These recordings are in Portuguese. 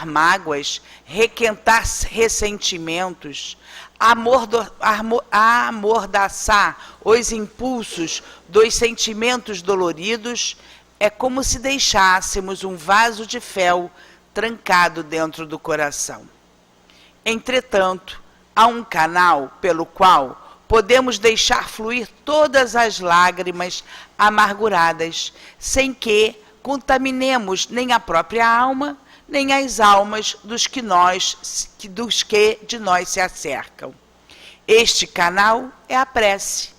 aplacar mágoas, requentar ressentimentos, amordaçar os impulsos dos sentimentos doloridos, é como se deixássemos um vaso de fel trancado dentro do coração. Entretanto, há um canal pelo qual podemos deixar fluir todas as lágrimas amarguradas, sem que contaminemos nem a própria alma, nem as almas dos que de nós se acercam. Este canal é a prece.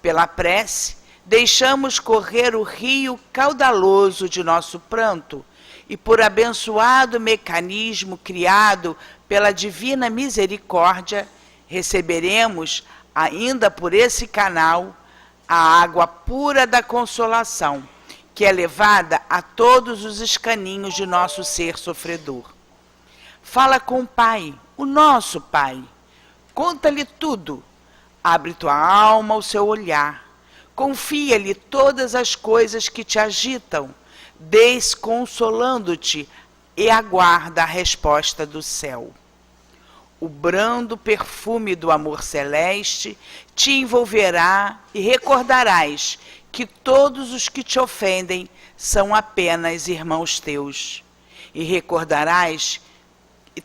Pela prece, deixamos correr o rio caudaloso de nosso pranto, e por abençoado mecanismo criado pela divina misericórdia, receberemos, ainda por esse canal, a água pura da consolação, que é levada a todos os escaninhos de nosso ser sofredor. Fala com o Pai, o nosso Pai. Conta-lhe tudo. Abre tua alma ao seu olhar. Confia-lhe todas as coisas que te agitam, desconsolando-te, e aguarda a resposta do céu. O brando perfume do amor celeste te envolverá e recordarás que todos os que te ofendem são apenas irmãos teus. E recordarás,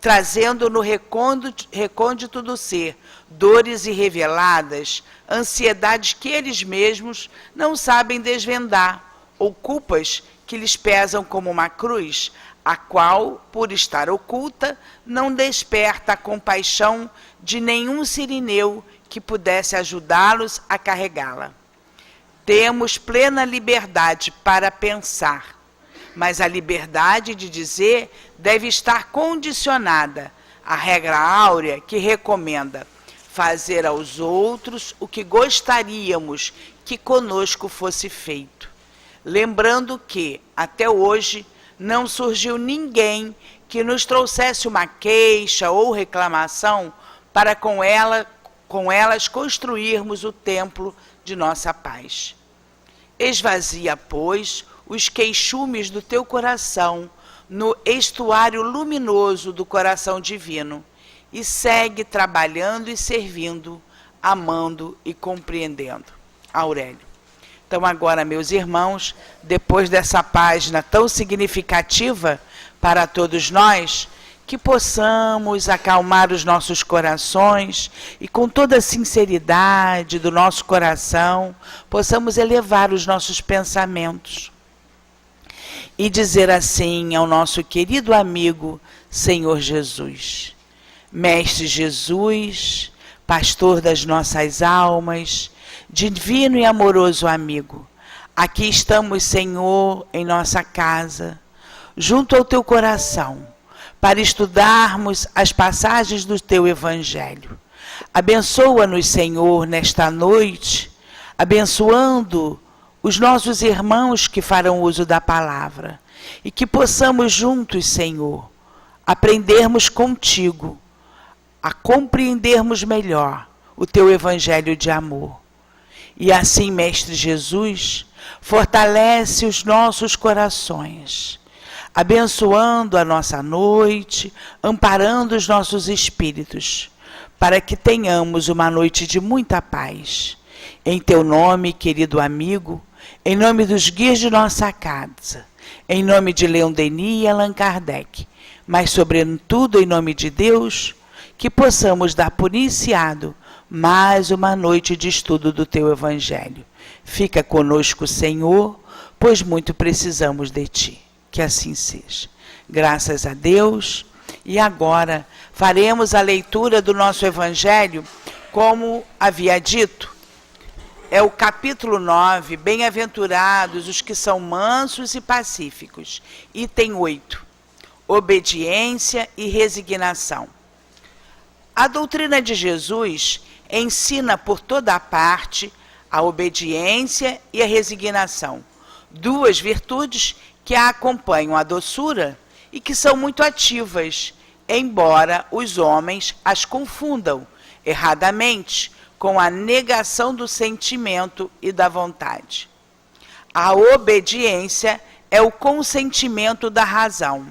trazendo no recôndito do ser dores irreveladas, ansiedades que eles mesmos não sabem desvendar, ou culpas que lhes pesam como uma cruz, a qual, por estar oculta, não desperta a compaixão de nenhum sirineu que pudesse ajudá-los a carregá-la. Temos plena liberdade para pensar, mas a liberdade de dizer deve estar condicionada à regra áurea que recomenda fazer aos outros o que gostaríamos que conosco fosse feito. Lembrando que, até hoje, não surgiu ninguém que nos trouxesse uma queixa ou reclamação para com elas construirmos o templo de nossa paz. Esvazia, pois, os queixumes do teu coração no estuário luminoso do coração divino e segue trabalhando e servindo, amando e compreendendo. Aurélio. Então agora, meus irmãos, depois dessa página tão significativa para todos nós, que possamos acalmar os nossos corações e com toda a sinceridade do nosso coração, possamos elevar os nossos pensamentos e dizer assim ao nosso querido amigo Senhor Jesus: Mestre Jesus, pastor das nossas almas, divino e amoroso amigo, aqui estamos, Senhor, em nossa casa, junto ao teu coração, para estudarmos as passagens do teu Evangelho. Abençoa-nos, Senhor, nesta noite, abençoando os nossos irmãos que farão uso da palavra, e que possamos juntos, Senhor, aprendermos contigo, a compreendermos melhor o teu Evangelho de amor. E assim, Mestre Jesus, fortalece os nossos corações, abençoando a nossa noite, amparando os nossos espíritos, para que tenhamos uma noite de muita paz. Em teu nome, querido amigo, em nome dos guias de nossa casa, em nome de Leon Denis e Allan Kardec, mas sobretudo em nome de Deus, que possamos dar por iniciado mais uma noite de estudo do teu Evangelho. Fica conosco, Senhor, pois muito precisamos de ti. Que assim seja. Graças a Deus. E agora faremos a leitura do nosso Evangelho, como havia dito. É o capítulo 9, Bem-aventurados os que são mansos e pacíficos. Item 8, Obediência e resignação. A doutrina de Jesus ensina por toda a parte a obediência e a resignação, duas virtudes que a acompanham a doçura e que são muito ativas, embora os homens as confundam erradamente com a negação do sentimento e da vontade. A obediência é o consentimento da razão,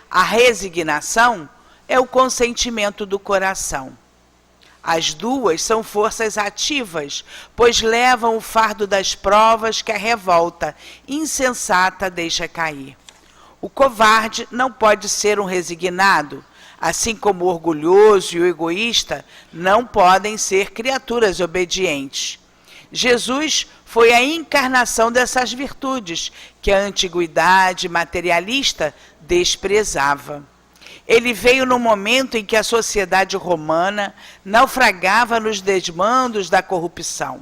A resignação é o consentimento do coração. As duas são forças ativas, pois levam o fardo das provas que a revolta insensata deixa cair. O covarde não pode ser um resignado, assim como o orgulhoso e o egoísta não podem ser criaturas obedientes. Jesus foi a encarnação dessas virtudes que a antiguidade materialista desprezava. Ele veio no momento em que a sociedade romana naufragava nos desmandos da corrupção.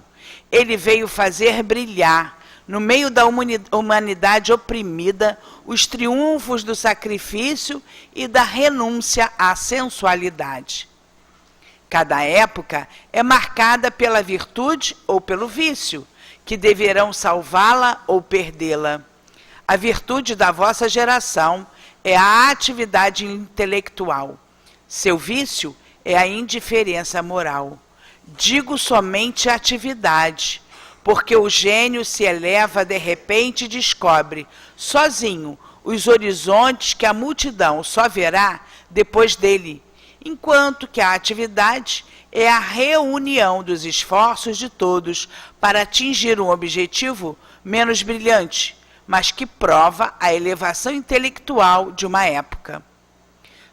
Ele veio fazer brilhar, no meio da humanidade oprimida, os triunfos do sacrifício e da renúncia à sensualidade. Cada época é marcada pela virtude ou pelo vício, que deverão salvá-la ou perdê-la. A virtude da vossa geração é a atividade intelectual. Seu vício é a indiferença moral. Digo somente atividade, porque o gênio se eleva de repente e descobre, sozinho, os horizontes que a multidão só verá depois dele, enquanto que a atividade é a reunião dos esforços de todos para atingir um objetivo menos brilhante, mas que prova a elevação intelectual de uma época.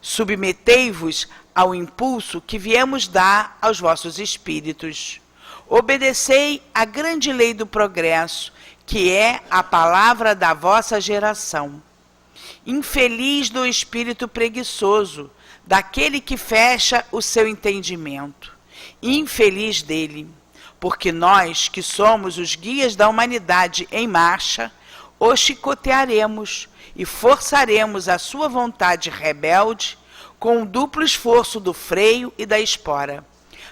Submetei-vos ao impulso que viemos dar aos vossos espíritos. Obedecei à grande lei do progresso, que é a palavra da vossa geração. Infeliz do espírito preguiçoso, daquele que fecha o seu entendimento. Infeliz dele, porque nós, que somos os guias da humanidade em marcha, o chicotearemos e forçaremos a sua vontade rebelde com o duplo esforço do freio e da espora.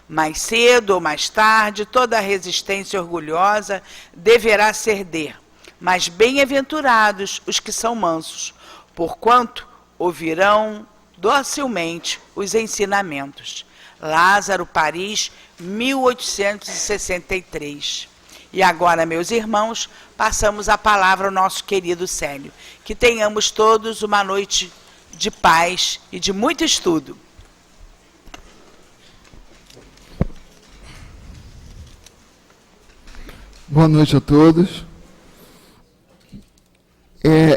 Mais cedo ou mais tarde, toda a resistência orgulhosa deverá ceder, mas bem-aventurados os que são mansos, porquanto ouvirão docilmente os ensinamentos. Lázaro, Paris, 1863. E agora, meus irmãos, passamos a palavra ao nosso querido Célio. Que tenhamos todos uma noite de paz e de muito estudo. Boa noite a todos.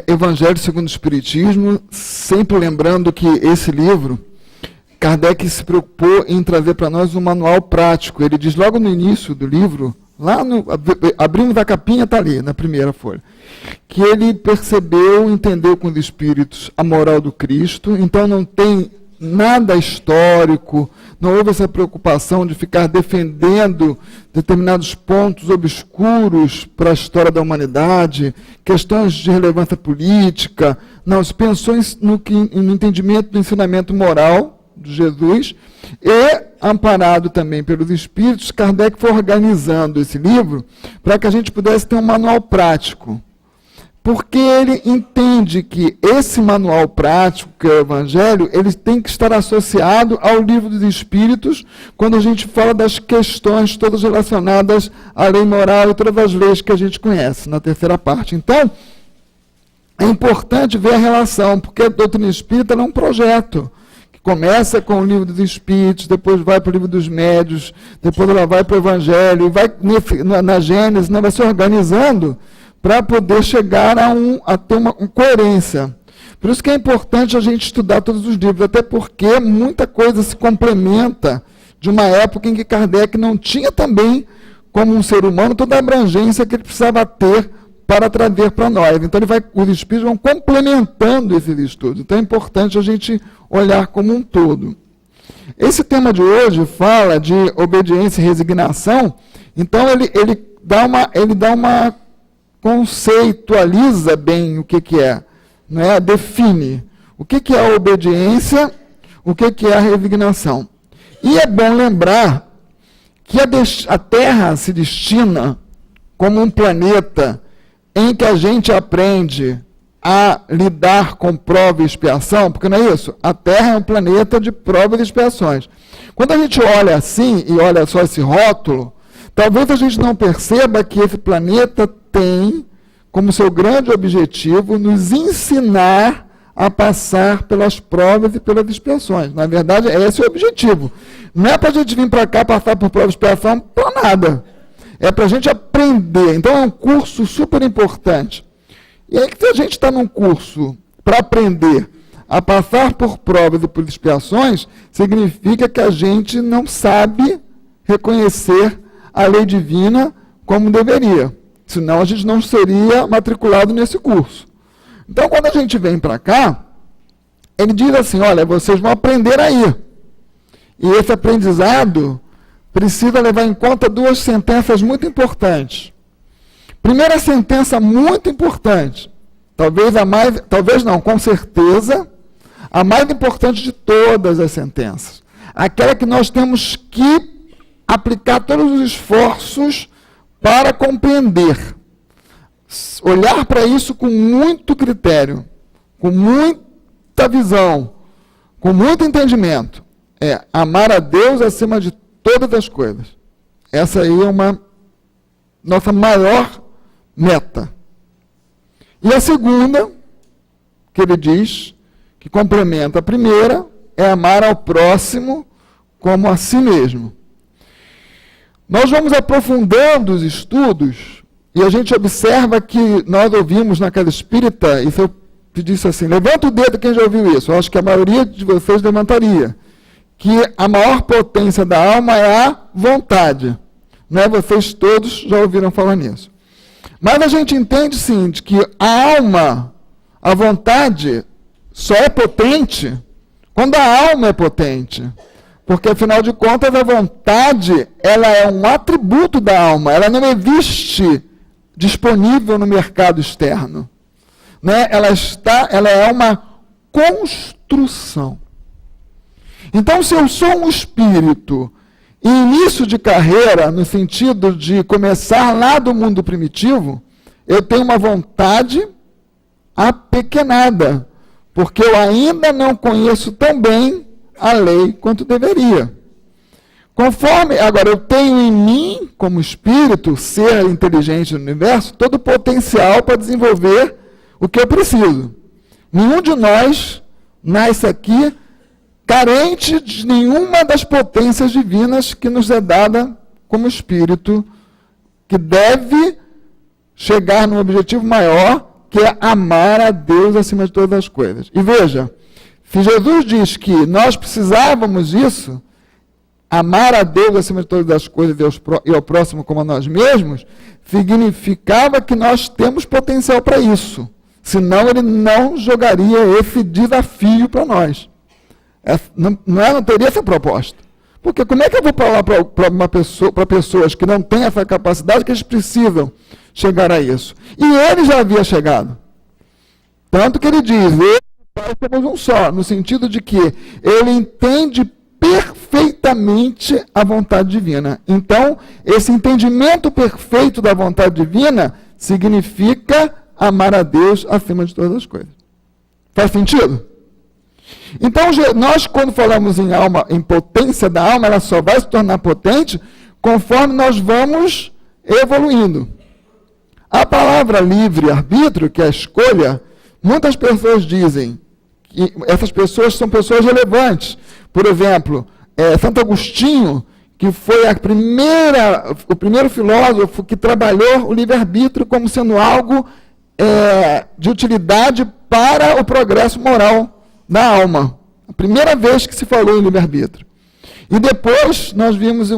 Evangelho segundo o Espiritismo, sempre lembrando que esse livro, Kardec se preocupou em trazer para nós um manual prático. Ele diz logo no início do livro, abrindo a capinha, está ali, na primeira folha, que ele percebeu, entendeu com os espíritos a moral do Cristo, então não tem nada histórico, não houve essa preocupação de ficar defendendo determinados pontos obscuros para a história da humanidade, questões de relevância política, não, se pensou no entendimento do ensinamento moral de Jesus, e, amparado também pelos espíritos, Kardec foi organizando esse livro para que a gente pudesse ter um manual prático. Porque ele entende que esse manual prático, que é o Evangelho, ele tem que estar associado ao livro dos Espíritos, quando a gente fala das questões todas relacionadas à lei moral e todas as leis que a gente conhece, na terceira parte. Então, é importante ver a relação, porque a doutrina espírita é um projeto. Começa com o livro dos Espíritos, depois vai para o livro dos Médios, depois ela vai para o Evangelho, e vai na Gênesis, vai se organizando para poder chegar a ter uma coerência. Por isso que é importante a gente estudar todos os livros, até porque muita coisa se complementa de uma época em que Kardec não tinha também, como um ser humano, toda a abrangência que ele precisava ter para trazer para nós. Então os espíritos vão complementando esses estudos. Então é importante a gente olhar como um todo. Esse tema de hoje fala de obediência e resignação. Então ele dá uma conceitualiza bem o que é, né? Define o que é a obediência, o que é a resignação. E é bom lembrar que a Terra se destina como um planeta em que a gente aprende a lidar com prova e expiação, porque não é isso? A Terra é um planeta de provas e expiações. Quando a gente olha assim, e olha só esse rótulo, talvez a gente não perceba que esse planeta tem como seu grande objetivo nos ensinar a passar pelas provas e pelas expiações. Na verdade, esse é o objetivo. Não é para a gente vir para cá passar por provas e expiação para nada. É para a gente aprender. Então, é um curso super importante. E aí, se a gente está num curso para aprender a passar por provas e por expiações, significa que a gente não sabe reconhecer a lei divina como deveria. Senão, a gente não seria matriculado nesse curso. Então, quando a gente vem para cá, ele diz assim, olha, vocês vão aprender aí. E esse aprendizado precisa levar em conta duas sentenças muito importantes. Primeira sentença muito importante, com certeza, a mais importante de todas as sentenças. Aquela que nós temos que aplicar todos os esforços para compreender. Olhar para isso com muito critério, com muita visão, com muito entendimento. É amar a Deus acima de todas as coisas. Essa aí é uma nossa maior meta. E a segunda, que ele diz, que complementa a primeira, é amar ao próximo como a si mesmo. Nós vamos aprofundando os estudos e a gente observa que nós ouvimos na casa espírita, e se eu pedisse assim, levanta o dedo quem já ouviu isso, eu acho que a maioria de vocês levantaria, que a maior potência da alma é a vontade. Não é? Vocês todos já ouviram falar nisso. Mas a gente entende, sim, de que a alma, a vontade, só é potente quando a alma é potente. Porque, afinal de contas, a vontade, ela é um atributo da alma, ela não existe disponível no mercado externo. Né? Ela é uma construção. Então, se eu sou um espírito em início de carreira, no sentido de começar lá do mundo primitivo, eu tenho uma vontade apequenada, porque eu ainda não conheço tão bem a lei quanto deveria. Agora, eu tenho em mim, como espírito, ser inteligente no universo, todo o potencial para desenvolver o que eu preciso. Nenhum de nós nasce aqui carente de nenhuma das potências divinas que nos é dada como espírito, que deve chegar num objetivo maior, que é amar a Deus acima de todas as coisas. E veja, se Jesus diz que nós precisávamos disso, amar a Deus acima de todas as coisas e ao próximo como a nós mesmos, significava que nós temos potencial para isso. Senão ele não jogaria esse desafio para nós. Não teria essa proposta. Porque como é que eu vou falar para pessoas que não têm essa capacidade, que eles precisam chegar a isso? E ele já havia chegado. Tanto que ele diz, eu e o Pai somos um só, no sentido de que ele entende perfeitamente a vontade divina. Então, esse entendimento perfeito da vontade divina significa amar a Deus acima de todas as coisas. Faz sentido? Então, nós, quando falamos em alma, em potência da alma, ela só vai se tornar potente conforme nós vamos evoluindo. A palavra livre-arbítrio, que é a escolha, muitas pessoas dizem que essas pessoas são pessoas relevantes. Por exemplo, Santo Agostinho, que foi o primeiro filósofo que trabalhou o livre-arbítrio como sendo algo de utilidade para o progresso moral da alma. A primeira vez que se falou em livre-arbítrio. E depois nós vimos,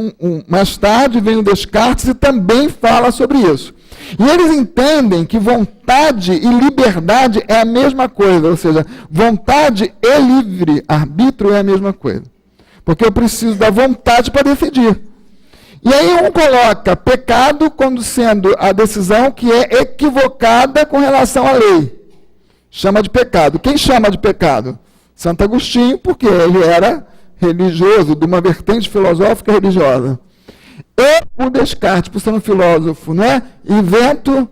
mais tarde, vem o Descartes e também fala sobre isso. E eles entendem que vontade e liberdade é a mesma coisa, ou seja, vontade e livre-arbítrio é a mesma coisa. Porque eu preciso da vontade para decidir. E aí um coloca pecado como sendo a decisão que é equivocada com relação à lei. Chama de pecado. Quem chama de pecado? Santo Agostinho, porque ele era religioso, de uma vertente filosófica religiosa. E o Descartes, por ser um filósofo, né, invento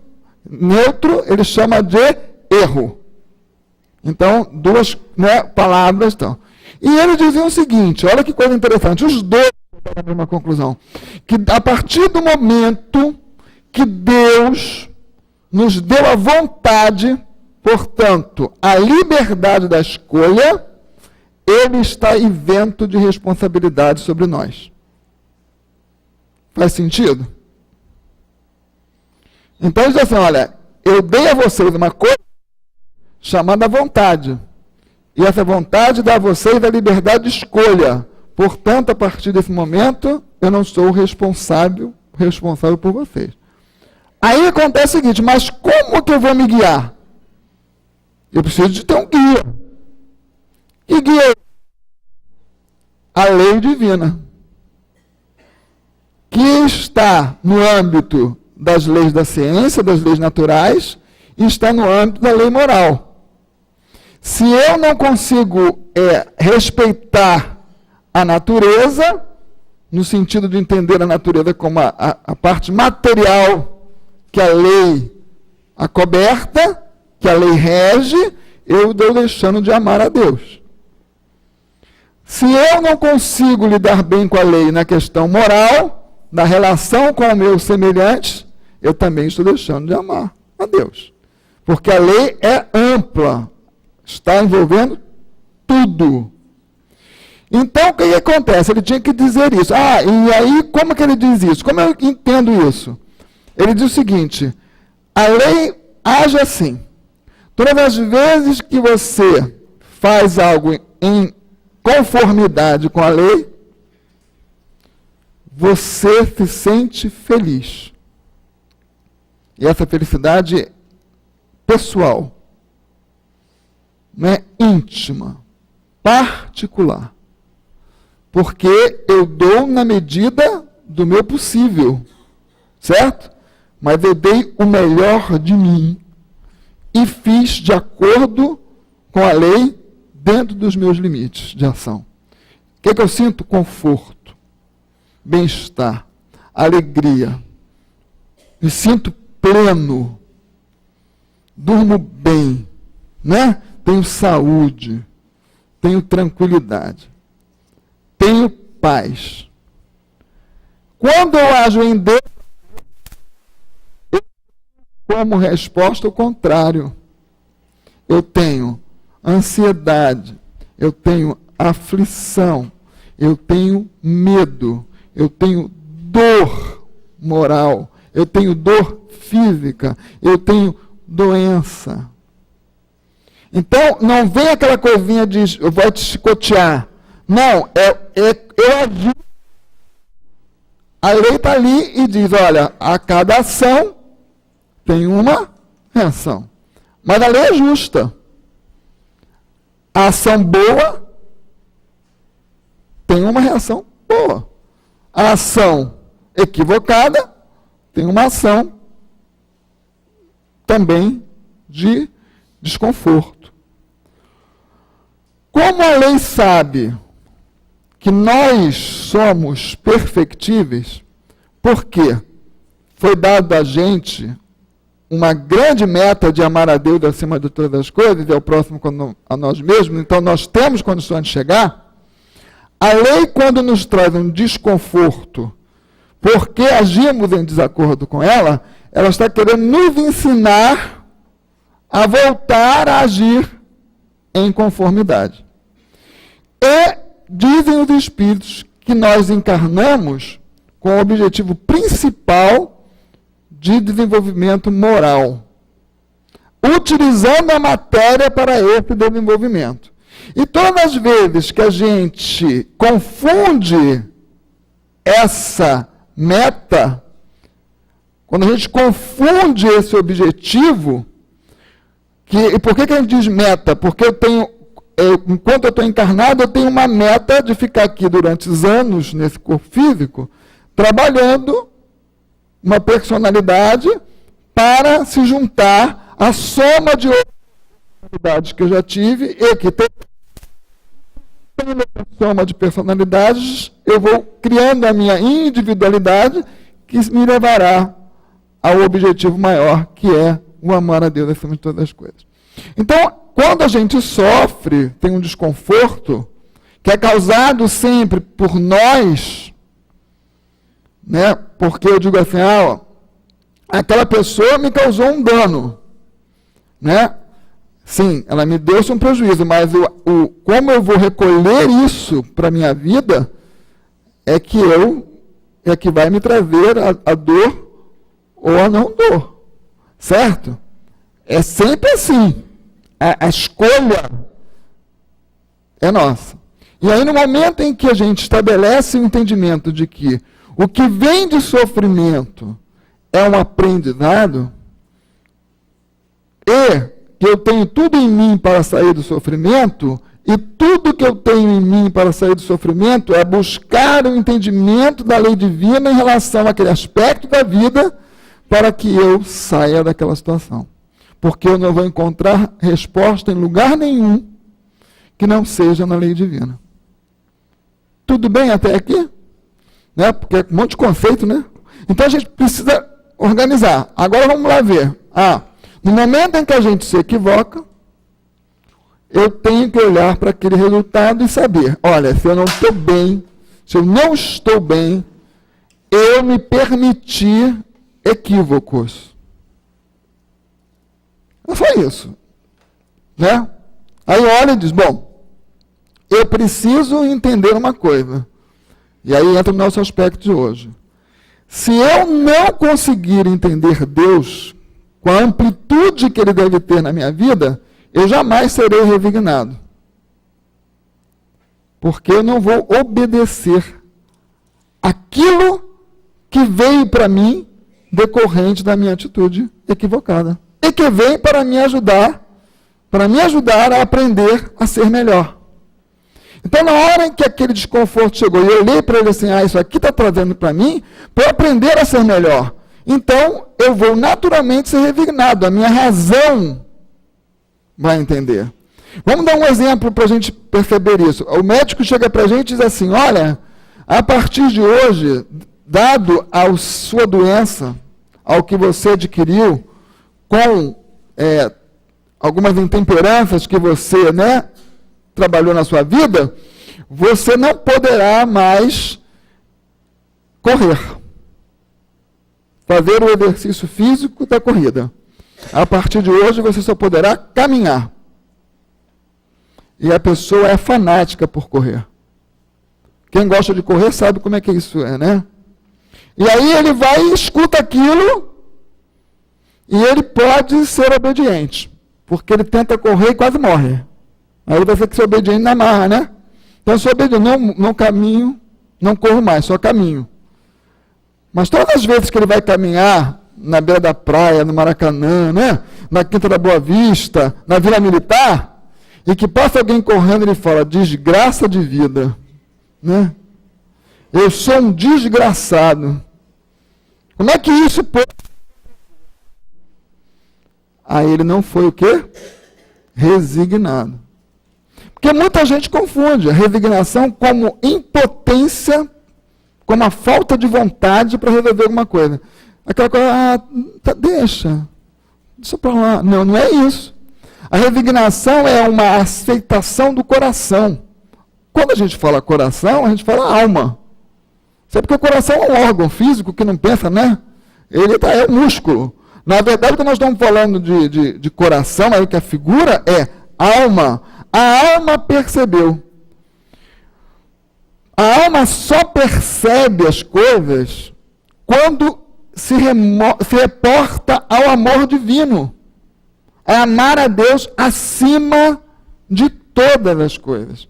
neutro, ele chama de erro. Então, duas, né, palavras. Então. E eles diziam o seguinte, olha que coisa interessante, os dois chegaram à mesma conclusão, que a partir do momento que Deus nos deu a vontade, portanto, a liberdade da escolha, ele está isento de responsabilidade sobre nós. Faz sentido? Então ele diz assim, olha, eu dei a vocês uma coisa chamada vontade. E essa vontade dá a vocês a liberdade de escolha. Portanto, a partir desse momento, eu não sou responsável por vocês. Aí acontece o seguinte, mas como que eu vou me guiar? Eu preciso de ter um guia. Que guia? A lei divina. Que está no âmbito das leis da ciência, das leis naturais, e está no âmbito da lei moral. Se eu não consigo respeitar a natureza, no sentido de entender a natureza como a parte material que a lei acoberta, que a lei rege, eu estou deixando de amar a Deus. Se eu não consigo lidar bem com a lei na questão moral, na relação com o meu semelhante, eu também estou deixando de amar a Deus. Porque a lei é ampla, está envolvendo tudo. Então, o que acontece? Ele tinha que dizer isso. E aí, como que ele diz isso? Como eu entendo isso? Ele diz o seguinte, a lei age assim. Todas as vezes que você faz algo em conformidade com a lei, você se sente feliz. E essa felicidade é pessoal, não é íntima, particular. Porque eu dou na medida do meu possível, certo? Mas eu dei o melhor de mim e fiz de acordo com a lei dentro dos meus limites de ação. O que eu sinto? Conforto, bem-estar, alegria. Me sinto pleno, durmo bem, né? Tenho saúde, tenho tranquilidade, tenho paz. Quando eu ajo em Deus, como resposta, o contrário. Eu tenho ansiedade, eu tenho aflição, eu tenho medo, eu tenho dor moral, eu tenho dor física, eu tenho doença. Então, não vem aquela coisinha de eu vou te chicotear. Não, eu agi. A lei está ali e diz, olha, a cada ação tem uma reação. Mas a lei é justa. A ação boa tem uma reação boa. A ação equivocada tem uma ação também de desconforto. Como a lei sabe que nós somos perfectíveis, porque foi dado a gente uma grande meta de amar a Deus acima de todas as coisas, e ao próximo a nós mesmos, então nós temos condições de chegar. A lei, quando nos traz um desconforto, porque agimos em desacordo com ela, ela está querendo nos ensinar a voltar a agir em conformidade. E dizem os Espíritos que nós encarnamos com o objetivo principal de desenvolvimento moral, utilizando a matéria para esse desenvolvimento. E todas as vezes que a gente confunde essa meta, quando a gente confunde esse objetivo, e por que a gente diz meta? Porque enquanto eu estou encarnado, eu tenho uma meta de ficar aqui durante os anos, nesse corpo físico, trabalhando uma personalidade para se juntar à soma de outras personalidades que eu já tive e que tem a soma de personalidades, eu vou criando a minha individualidade que me levará ao objetivo maior, que é o amar a Deus acima de todas as coisas. Então, quando a gente sofre, tem um desconforto, que é causado sempre por nós, né? Porque eu digo assim, aquela pessoa me causou um dano, né? Sim, ela me deu um prejuízo, mas como eu vou recolher isso para a minha vida é que vai me trazer a dor ou a não dor. Certo? É sempre assim. A escolha é nossa. E aí, no momento em que a gente estabelece o entendimento de que o que vem de sofrimento é um aprendizado, e que eu tenho tudo em mim para sair do sofrimento, e tudo que eu tenho em mim para sair do sofrimento é buscar o entendimento da lei divina em relação àquele aspecto da vida para que eu saia daquela situação. Porque eu não vou encontrar resposta em lugar nenhum que não seja na lei divina. Tudo bem até aqui? Né? Porque é um monte de conceito, né? Então a gente precisa organizar. Agora vamos lá ver. No momento em que a gente se equivoca, eu tenho que olhar para aquele resultado e saber, olha, se eu não estou bem, se eu não estou bem, eu me permitir equívocos. É só isso. Né? Aí olha e diz, bom, eu preciso entender uma coisa. E aí entra o nosso aspecto de hoje. Se eu não conseguir entender Deus com a amplitude que Ele deve ter na minha vida, eu jamais serei resignado. Porque eu não vou obedecer aquilo que veio para mim decorrente da minha atitude equivocada. E que vem para me ajudar a aprender a ser melhor. Então, na hora em que aquele desconforto chegou, e eu olhei para ele assim, isso aqui está trazendo para mim, para eu aprender a ser melhor. Então, eu vou naturalmente ser resignado, a minha razão vai entender. Vamos dar um exemplo para a gente perceber isso. O médico chega para a gente e diz assim, olha, a partir de hoje, dado a sua doença, ao que você adquiriu, com algumas intemperanças que você, trabalhou na sua vida, você não poderá mais correr. Fazer o exercício físico da corrida. A partir de hoje, você só poderá caminhar. E a pessoa é fanática por correr. Quem gosta de correr sabe como é que isso é, né? E aí ele vai e escuta aquilo, e ele pode ser obediente, porque ele tenta correr e quase morre. Aí ele vai ter que ser obediente na marra, né? Então eu sou obediente, não caminho, não corro mais, só caminho. Mas todas as vezes que ele vai caminhar na beira da praia, no Maracanã, na Quinta da Boa Vista, na Vila Militar, e que passa alguém correndo, ele fala, desgraça de vida. Eu sou um desgraçado. Como é que isso pode... Aí ele não foi o quê? Resignado. Porque muita gente confunde a resignação como impotência, como a falta de vontade para resolver alguma coisa. Aquela coisa, deixa para lá. Não é isso. A resignação é uma aceitação do coração. Quando a gente fala coração, a gente fala alma. Sabe porque o coração é um órgão físico que não pensa, Ele é músculo. Na verdade, quando nós estamos falando de coração, aí que a figura é alma. A alma percebeu. A alma só percebe as coisas quando se reporta ao amor divino. É amar a Deus acima de todas as coisas.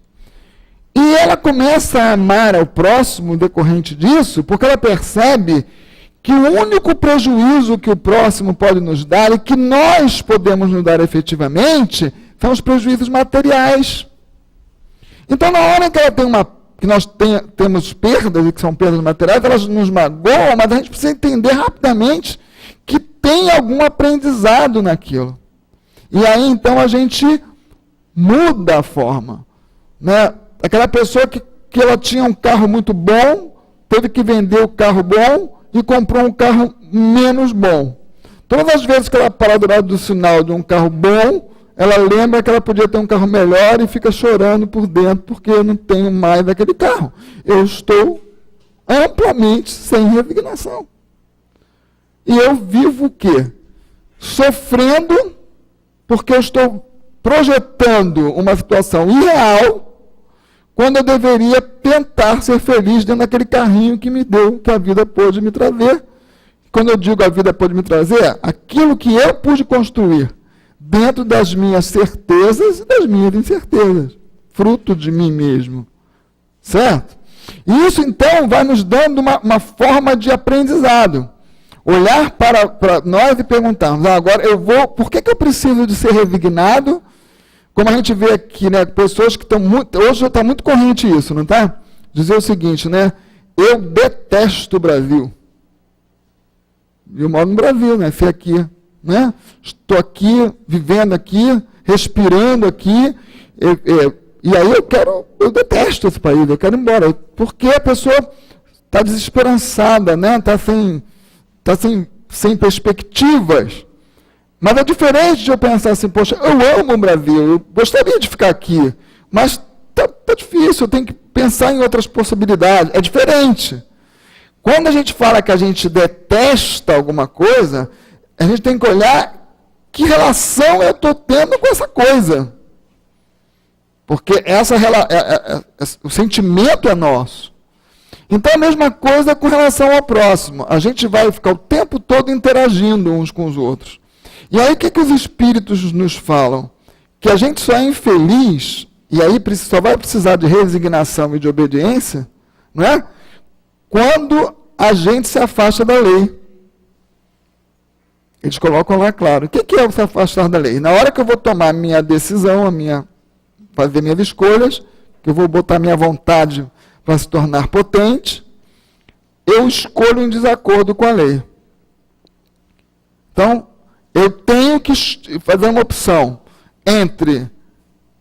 E ela começa a amar ao próximo decorrente disso, porque ela percebe que o único prejuízo que o próximo pode nos dar e que nós podemos nos dar efetivamente são os prejuízos materiais. Então, na hora que ela que nós temos perdas, e que são perdas materiais, elas nos magoam, mas a gente precisa entender rapidamente que tem algum aprendizado naquilo. E aí, então, a gente muda a forma. Aquela pessoa que ela tinha um carro muito bom, teve que vender o carro bom e comprou um carro menos bom. Todas as vezes que ela para do lado do sinal de um carro bom, ela lembra que ela podia ter um carro melhor e fica chorando por dentro porque eu não tenho mais daquele carro. Eu estou amplamente sem resignação. E eu vivo o quê? Sofrendo porque eu estou projetando uma situação irreal, quando eu deveria tentar ser feliz dentro daquele carrinho que me deu, que a vida pôde me trazer. Quando eu digo a vida pôde me trazer, aquilo que eu pude construir dentro das minhas certezas e das minhas incertezas, fruto de mim mesmo. Certo? E isso, então, vai nos dando uma forma de aprendizado. Olhar para nós e perguntarmos, agora por que eu preciso de ser resignado? Como a gente vê aqui, né, pessoas que estão muito, hoje está muito corrente isso, não está? Dizer o seguinte, né, eu detesto o Brasil. Eu moro no Brasil, nasci aqui, né? Estou aqui, vivendo aqui, respirando aqui, e aí eu detesto esse país, eu quero ir embora, porque a pessoa está desesperançada, né? Está sem perspectivas. Mas é diferente de eu pensar assim, poxa, eu amo o Brasil, eu gostaria de ficar aqui, mas tá difícil, eu tenho que pensar em outras possibilidades. É diferente. Quando a gente fala que a gente detesta alguma coisa, a gente tem que olhar que relação eu estou tendo com essa coisa. Porque o sentimento é nosso. Então, a mesma coisa com relação ao próximo. A gente vai ficar o tempo todo interagindo uns com os outros. E aí, o que os espíritos nos falam? Que a gente só é infeliz, e aí só vai precisar de resignação e de obediência, não é? Quando a gente se afasta da lei. Eles colocam lá claro. O que é se afastar da lei? Na hora que eu vou tomar minha decisão, fazer minhas escolhas, que eu vou botar minha vontade para se tornar potente, eu escolho em desacordo com a lei. Então, eu tenho que fazer uma opção entre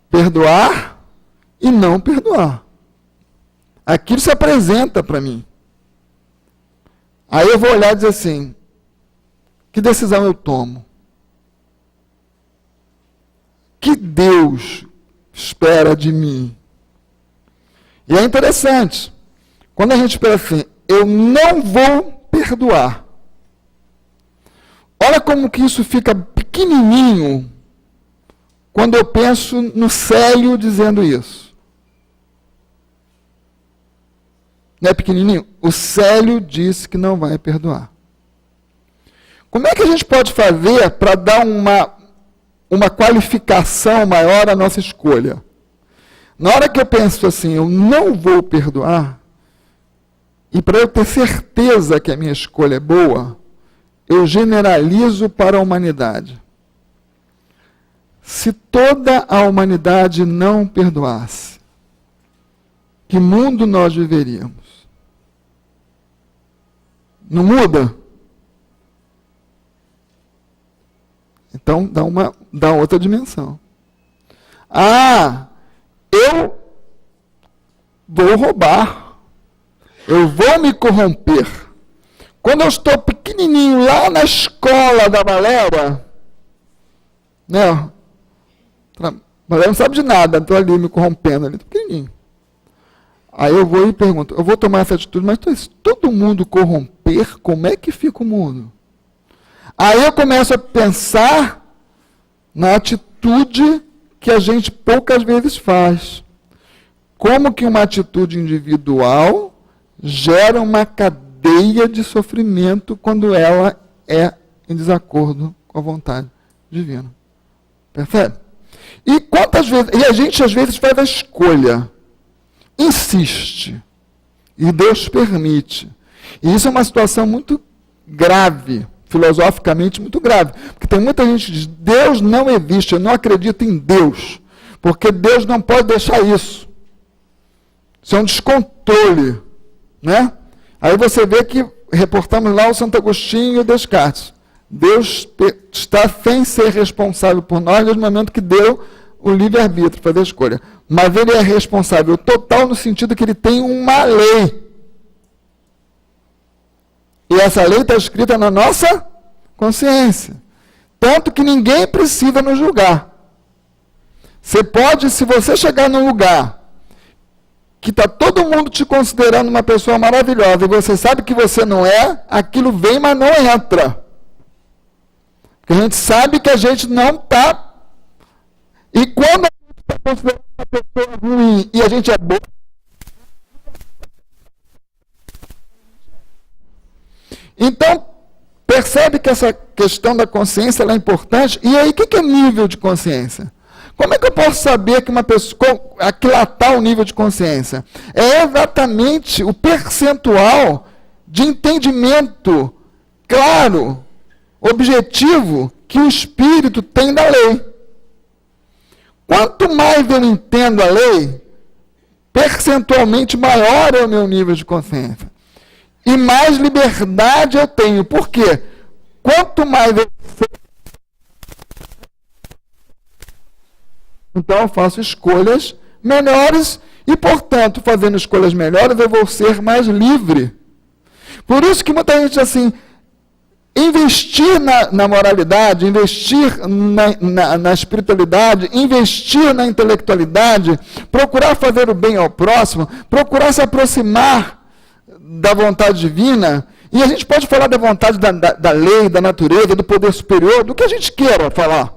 perdoar e não perdoar. Aquilo se apresenta para mim. Aí eu vou olhar e dizer assim, que decisão eu tomo? Que Deus espera de mim? E é interessante, quando a gente pensa assim, eu não vou perdoar. Olha como que isso fica pequenininho quando eu penso no Célio dizendo isso. Não é pequenininho? O Célio disse que não vai perdoar. Como é que a gente pode fazer para dar uma qualificação maior à nossa escolha? Na hora que eu penso assim, eu não vou perdoar, e para eu ter certeza que a minha escolha é boa, eu generalizo para a humanidade. Se toda a humanidade não perdoasse, que mundo nós viveríamos? Não muda? Então, dá outra dimensão. Eu vou roubar. Eu vou me corromper. Quando eu estou pequenininho lá na escola da Valéria, né? A Valéria não sabe de nada, estou ali me corrompendo, ali, pequenininho. Aí eu vou e pergunto, eu vou tomar essa atitude, mas se todo mundo corromper, como é que fica o mundo? Aí eu começo a pensar na atitude que a gente poucas vezes faz. Como que uma atitude individual gera uma cadeia de sofrimento quando ela é em desacordo com a vontade divina. Percebe? E quantas vezes... E a gente às vezes faz a escolha. Insiste. E Deus permite. E isso é uma situação muito grave, filosoficamente muito grave. Porque tem muita gente que diz, Deus não existe, eu não acredito em Deus. Porque Deus não pode deixar isso. Isso é um descontrole. Né? Aí você vê que reportamos lá o Santo Agostinho e o Descartes. Deus está sem ser responsável por nós desde o momento que deu o livre-arbítrio, fazer a escolha. Mas ele é responsável total no sentido que ele tem uma lei. E essa lei está escrita na nossa consciência. Tanto que ninguém precisa nos julgar. Você pode, se você chegar num lugar que está todo mundo te considerando uma pessoa maravilhosa, e você sabe que você não é, aquilo vem, mas não entra. Porque a gente sabe que a gente não está E quando a gente está considerando uma pessoa ruim e a gente é bom, então, percebe que essa questão da consciência ela é importante. E aí, o que é nível de consciência? Como é que eu posso saber que uma pessoa, aquilatar o nível de consciência? É exatamente o percentual de entendimento claro, objetivo, que o espírito tem da lei. Quanto mais eu entendo a lei, percentualmente maior é o meu nível de consciência. E mais liberdade eu tenho. Por quê? Quanto mais eu sei, então eu faço escolhas melhores e, portanto, fazendo escolhas melhores, eu vou ser mais livre. Por isso que muita gente, assim, investir na moralidade, investir na espiritualidade, investir na intelectualidade, procurar fazer o bem ao próximo, procurar se aproximar da vontade divina, e a gente pode falar da vontade da lei, da natureza, do poder superior, do que a gente queira falar,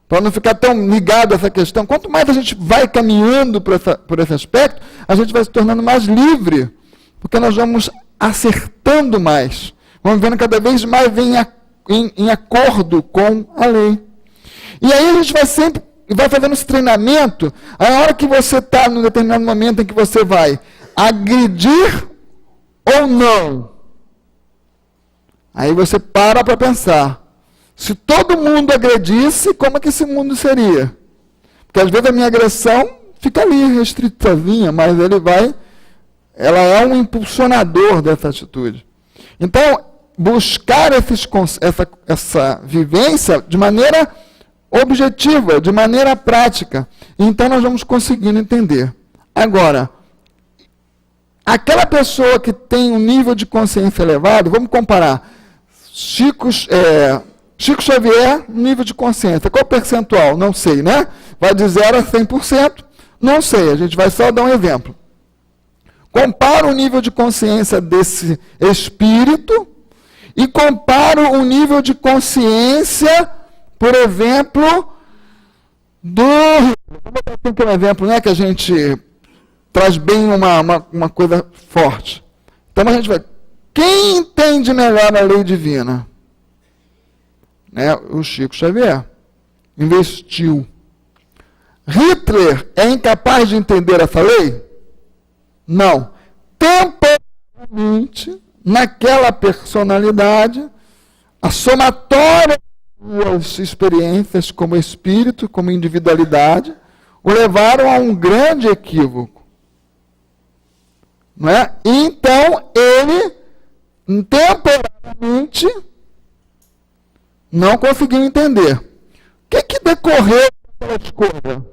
para não ficar tão ligado a essa questão. Quanto mais a gente vai caminhando por esse aspecto, a gente vai se tornando mais livre, porque nós vamos acertando mais, vamos vendo cada vez mais em acordo com a lei. E aí a gente vai fazendo esse treinamento, a hora que você está num determinado momento em que você vai agredir ou não, aí você para pensar, se todo mundo agredisse, como é que esse mundo seria? Porque às vezes a minha agressão fica ali restritazinha, mas ela é um impulsionador dessa atitude. Então, buscar essa vivência de maneira objetiva, de maneira prática, então nós vamos conseguindo entender. Agora, aquela pessoa que tem um nível de consciência elevado, vamos comparar, Chico Xavier, nível de consciência, qual o percentual? Não sei, né? Vai de 0 a 100%? Não sei, a gente vai só dar um exemplo. Compara o nível de consciência desse espírito e compara o nível de consciência, por exemplo, vamos botar aqui um exemplo, né, que a gente traz bem uma coisa forte. Então a gente vai, quem entende melhor a lei divina? Né, o Chico Xavier investiu. Hitler é incapaz de entender essa lei? Não. Temporariamente, naquela personalidade, a somatória das experiências como espírito, como individualidade, o levaram a um grande equívoco. Não é? Então, ele, temporariamente, não conseguiu entender. O que decorreu daquela escolha?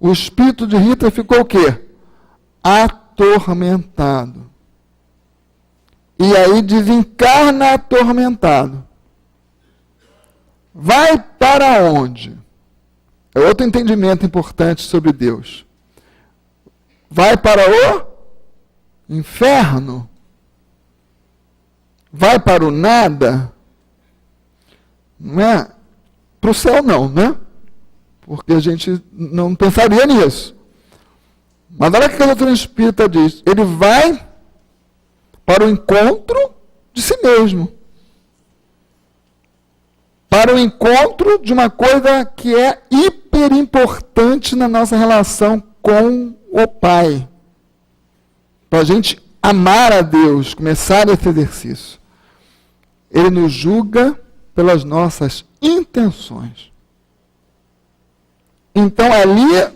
O espírito de Hitler ficou o quê? Atormentado. E aí desencarna atormentado. Vai para onde? É outro entendimento importante sobre Deus. Vai para o inferno? Vai para o nada? Não é? Para o céu não, né? Porque a gente não pensaria nisso. Mas olha o que a doutrina espírita diz. Ele vai para o encontro de si mesmo. Para o encontro de uma coisa que é hiper importante na nossa relação com o Pai. Para a gente amar a Deus, começar esse exercício. Ele nos julga pelas nossas intenções. Então ali,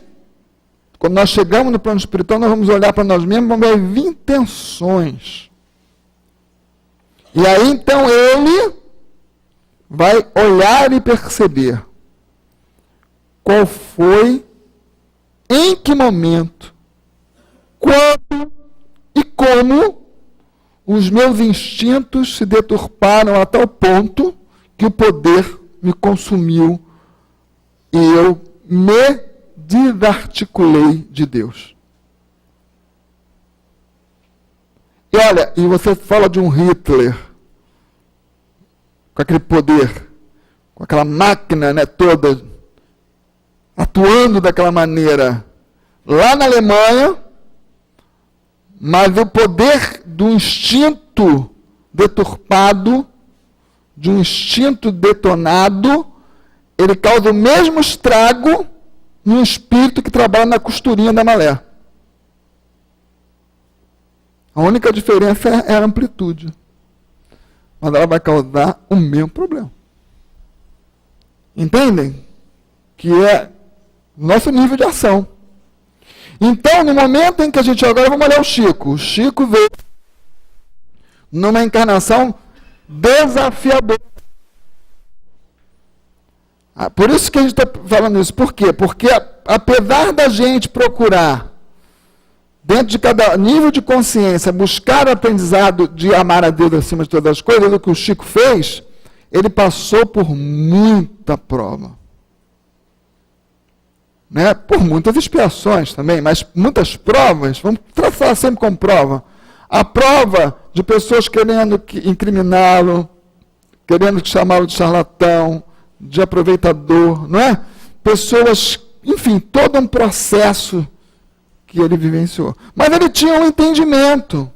quando nós chegamos no plano espiritual, nós vamos olhar para nós mesmos, vamos ver as intenções. E aí então ele vai olhar e perceber qual foi, em que momento, quando e como os meus instintos se deturparam a tal ponto que o poder me consumiu e eu me desarticulei de Deus. E olha, e você fala de um Hitler, com aquele poder, com aquela máquina, né, toda atuando daquela maneira lá na Alemanha, mas o poder do instinto deturpado, de um instinto detonado, ele causa o mesmo estrago no espírito que trabalha na costurinha da malé. A única diferença é a amplitude. Mas ela vai causar o mesmo problema. Entendem? Que é nosso nível de ação. Então, no momento em que a gente... Agora vamos olhar o Chico. O Chico veio numa encarnação desafiadora. Por isso que a gente está falando isso. Por quê? Porque apesar da gente procurar, dentro de cada nível de consciência, buscar o aprendizado de amar a Deus acima de todas as coisas, o que o Chico fez, ele passou por muita prova. Né? Por muitas expiações também, mas muitas provas, vamos traçar sempre como prova. A prova de pessoas querendo incriminá-lo, querendo chamá-lo de charlatão, de aproveitador, não é? Pessoas, enfim, todo um processo que ele vivenciou. Mas ele tinha um entendimento.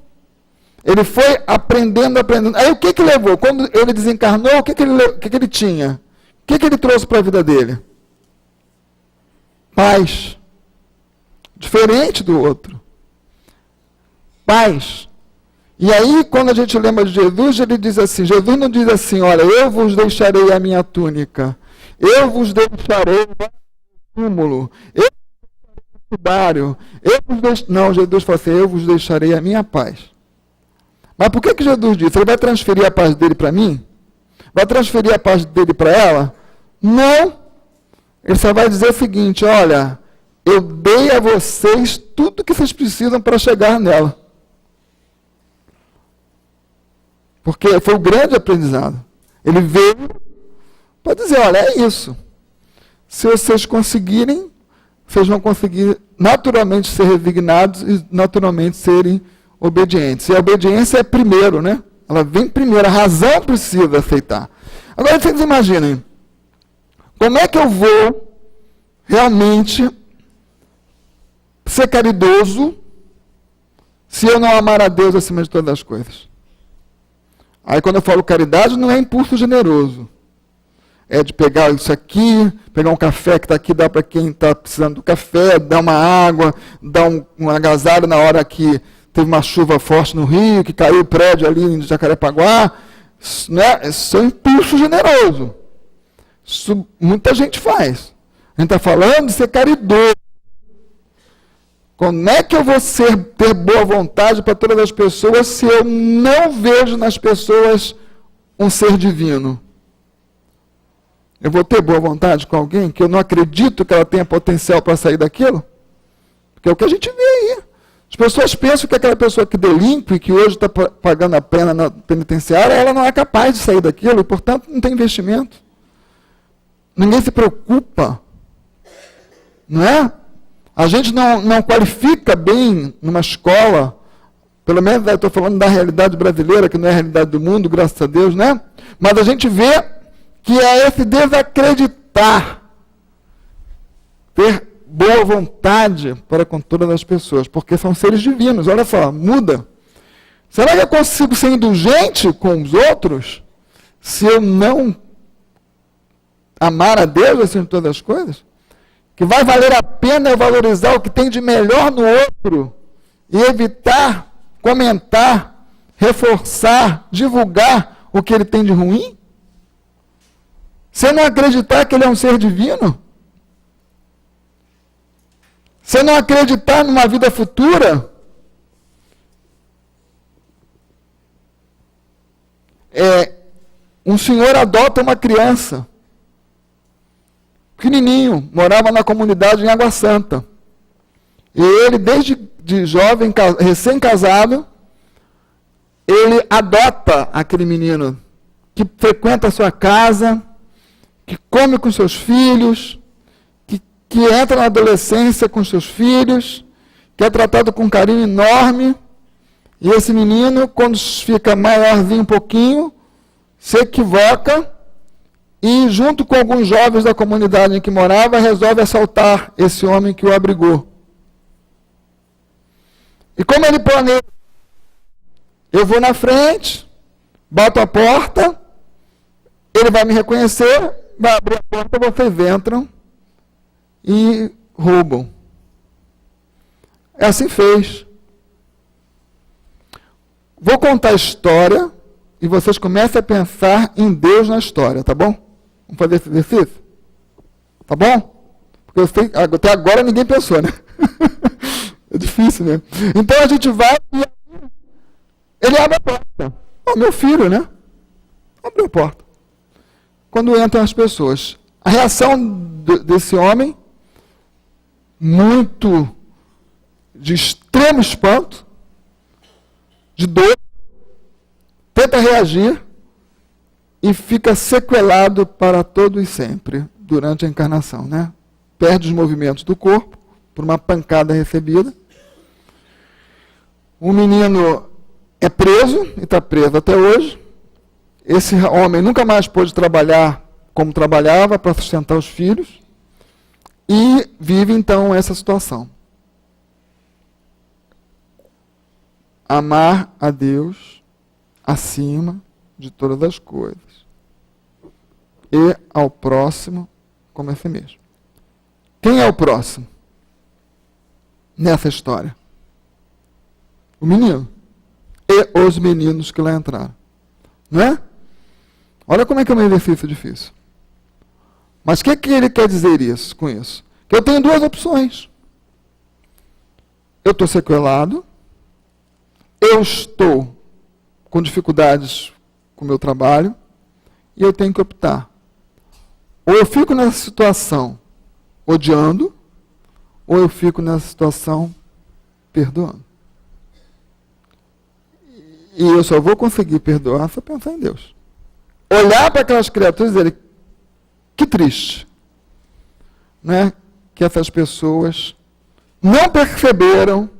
Ele foi aprendendo. Aí o que levou? Quando ele desencarnou, o que ele tinha? O que ele trouxe para a vida dele? Paz. Diferente do outro. Paz. E aí, quando a gente lembra de Jesus, ele diz assim, Jesus não diz assim, olha, eu vos deixarei a minha túnica, eu vos deixarei o túmulo, eu vos deixarei o sudário, não, Jesus fala assim, eu vos deixarei a minha paz. Mas por que Jesus disse? Ele vai transferir a paz dele para mim? Vai transferir a paz dele para ela? Não. Ele só vai dizer o seguinte, olha, eu dei a vocês tudo que vocês precisam para chegar nela. Porque foi o grande aprendizado. Ele veio para dizer, olha, é isso. Se vocês conseguirem, vocês vão conseguir naturalmente ser resignados e naturalmente serem obedientes. E a obediência é primeiro, né? Ela vem primeiro, a razão precisa aceitar. Agora vocês imaginem, como é que eu vou realmente ser caridoso se eu não amar a Deus acima de todas as coisas? Aí quando eu falo caridade, não é impulso generoso. É de pegar isso aqui, pegar um café que está aqui, dar para quem está precisando do café, dar uma água, dar um agasalho na hora que teve uma chuva forte no Rio, que caiu o prédio ali em Jacarepaguá. Isso é um impulso generoso. Isso muita gente faz. A gente está falando de ser caridoso. Como é que eu vou ter boa vontade para todas as pessoas se eu não vejo nas pessoas um ser divino? Eu vou ter boa vontade com alguém que eu não acredito que ela tenha potencial para sair daquilo? Porque é o que a gente vê aí. As pessoas pensam que aquela pessoa que delinque, que hoje está pagando a pena na penitenciária, ela não é capaz de sair daquilo e, portanto, não tem investimento. Ninguém se preocupa. Não é? A gente não qualifica bem numa escola, pelo menos eu estou falando da realidade brasileira, que não é a realidade do mundo, graças a Deus, né? Mas a gente vê que é esse desacreditar, ter boa vontade para com todas as pessoas, porque são seres divinos. Olha só, muda. Será que eu consigo ser indulgente com os outros se eu não amar a Deus acima de todas as coisas? Que vai valer a pena eu valorizar o que tem de melhor no outro e evitar, comentar, reforçar, divulgar o que ele tem de ruim? Se eu não acreditar que ele é um ser divino? Se eu não acreditar numa vida futura? Um senhor adota uma criança pequenininho, morava na comunidade em Água Santa. E ele, desde de jovem, recém-casado, ele adota aquele menino que frequenta a sua casa, que come com seus filhos, que entra na adolescência com seus filhos, que é tratado com carinho enorme. E esse menino, quando fica maiorzinho um pouquinho, se equivoca e, junto com alguns jovens da comunidade em que morava, resolve assaltar esse homem que o abrigou. E como ele planeja? Eu vou na frente, bato a porta, ele vai me reconhecer, vai abrir a porta, vocês entram e roubam. É assim fez. Vou contar a história e vocês comecem a pensar em Deus na história, tá bom? Vamos fazer esse exercício? Tá bom? Porque eu sei, até agora ninguém pensou, né? É difícil, né? Então a gente vai e ele abre a porta. Ó, meu filho, né? Abriu a porta. Quando entram as pessoas, a reação desse homem, muito de extremo espanto, de dor, tenta reagir e fica sequelado para todo e sempre durante a encarnação, né? Perde os movimentos do corpo por uma pancada recebida. O menino é preso e está preso até hoje. Esse homem nunca mais pôde trabalhar como trabalhava para sustentar os filhos e vive então essa situação. Amar a Deus acima de todas as coisas e ao próximo como a si mesmo. Quem é o próximo nessa história? O menino e os meninos que lá entraram. Não é? Olha como é que é um exercício difícil. Mas o que ele quer dizer com isso? Que eu tenho duas opções. Eu estou sequelado, eu estou com dificuldades com o meu trabalho, e eu tenho que optar. Ou eu fico nessa situação odiando, ou eu fico nessa situação perdoando. E eu só vou conseguir perdoar se eu pensar em Deus. Olhar para aquelas criaturas e dizer, que triste, né? Que essas pessoas não perceberam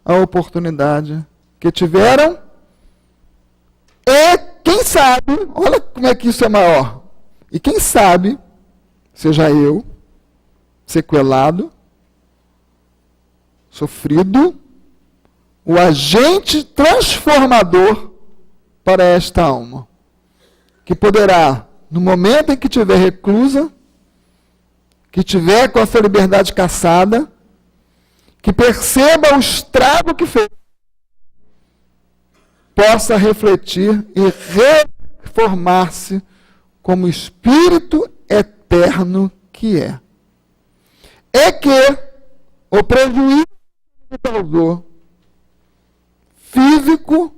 a oportunidade que tiveram e, quem sabe, olha como é que isso é maior, e quem sabe, seja eu, sequelado, sofrido, o agente transformador para esta alma, que poderá, no momento em que estiver reclusa, que estiver com a sua liberdade cassada, que perceba o estrago que fez, possa refletir e reformar-se como espírito eterno que é. É que o prejuízo que causou físico,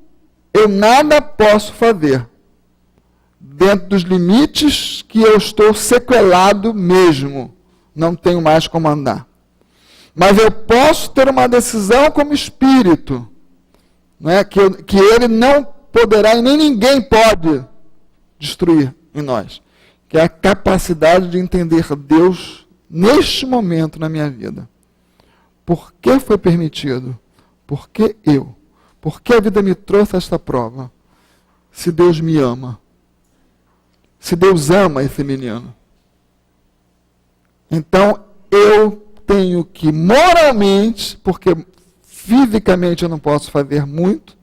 eu nada posso fazer, dentro dos limites que eu estou sequelado mesmo, não tenho mais como andar. Mas eu posso ter uma decisão como espírito, não é? que ele não poderá e nem ninguém pode destruir em nós, que é a capacidade de entender Deus neste momento na minha vida. Por que foi permitido? Por que eu? Por que a vida me trouxe esta prova? Se Deus me ama. Se Deus ama esse menino. Então, eu tenho que moralmente, porque fisicamente eu não posso fazer muito,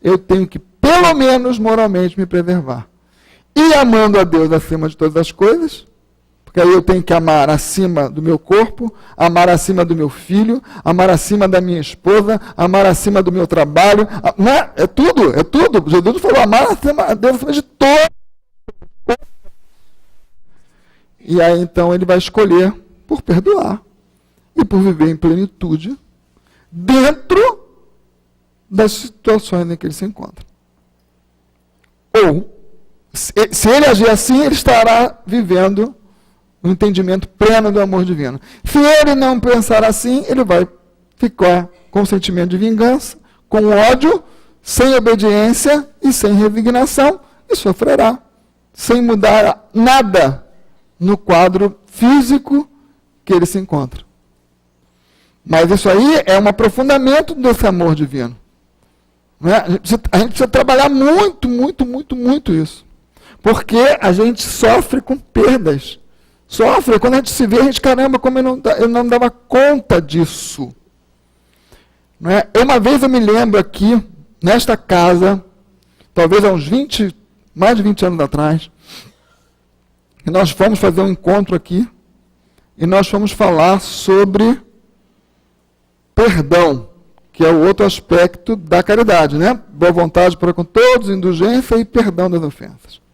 eu tenho que, pelo menos moralmente, me preservar. E amando a Deus acima de todas as coisas, porque aí eu tenho que amar acima do meu corpo, amar acima do meu filho, amar acima da minha esposa, amar acima do meu trabalho. É tudo. Jesus falou, amar acima a Deus acima de todas. E aí então ele vai escolher por perdoar e por viver em plenitude dentro das situações em que ele se encontra. Ou, se ele agir assim, ele estará vivendo um entendimento pleno do amor divino. Se ele não pensar assim, ele vai ficar com sentimento de vingança, com ódio, sem obediência e sem resignação, e sofrerá, sem mudar nada no quadro físico que ele se encontra. Mas isso aí é um aprofundamento desse amor divino. Não é? A gente precisa trabalhar muito isso. Porque a gente sofre com perdas. Sofre. Quando a gente se vê, a gente, caramba, como eu não dava conta disso. Não é? Uma vez eu me lembro aqui, nesta casa, talvez há uns mais de 20 anos atrás, que nós fomos fazer um encontro aqui, e nós fomos falar sobre perdão, que é o outro aspecto da caridade, né? Boa vontade para com todos, indulgência e perdão das ofensas.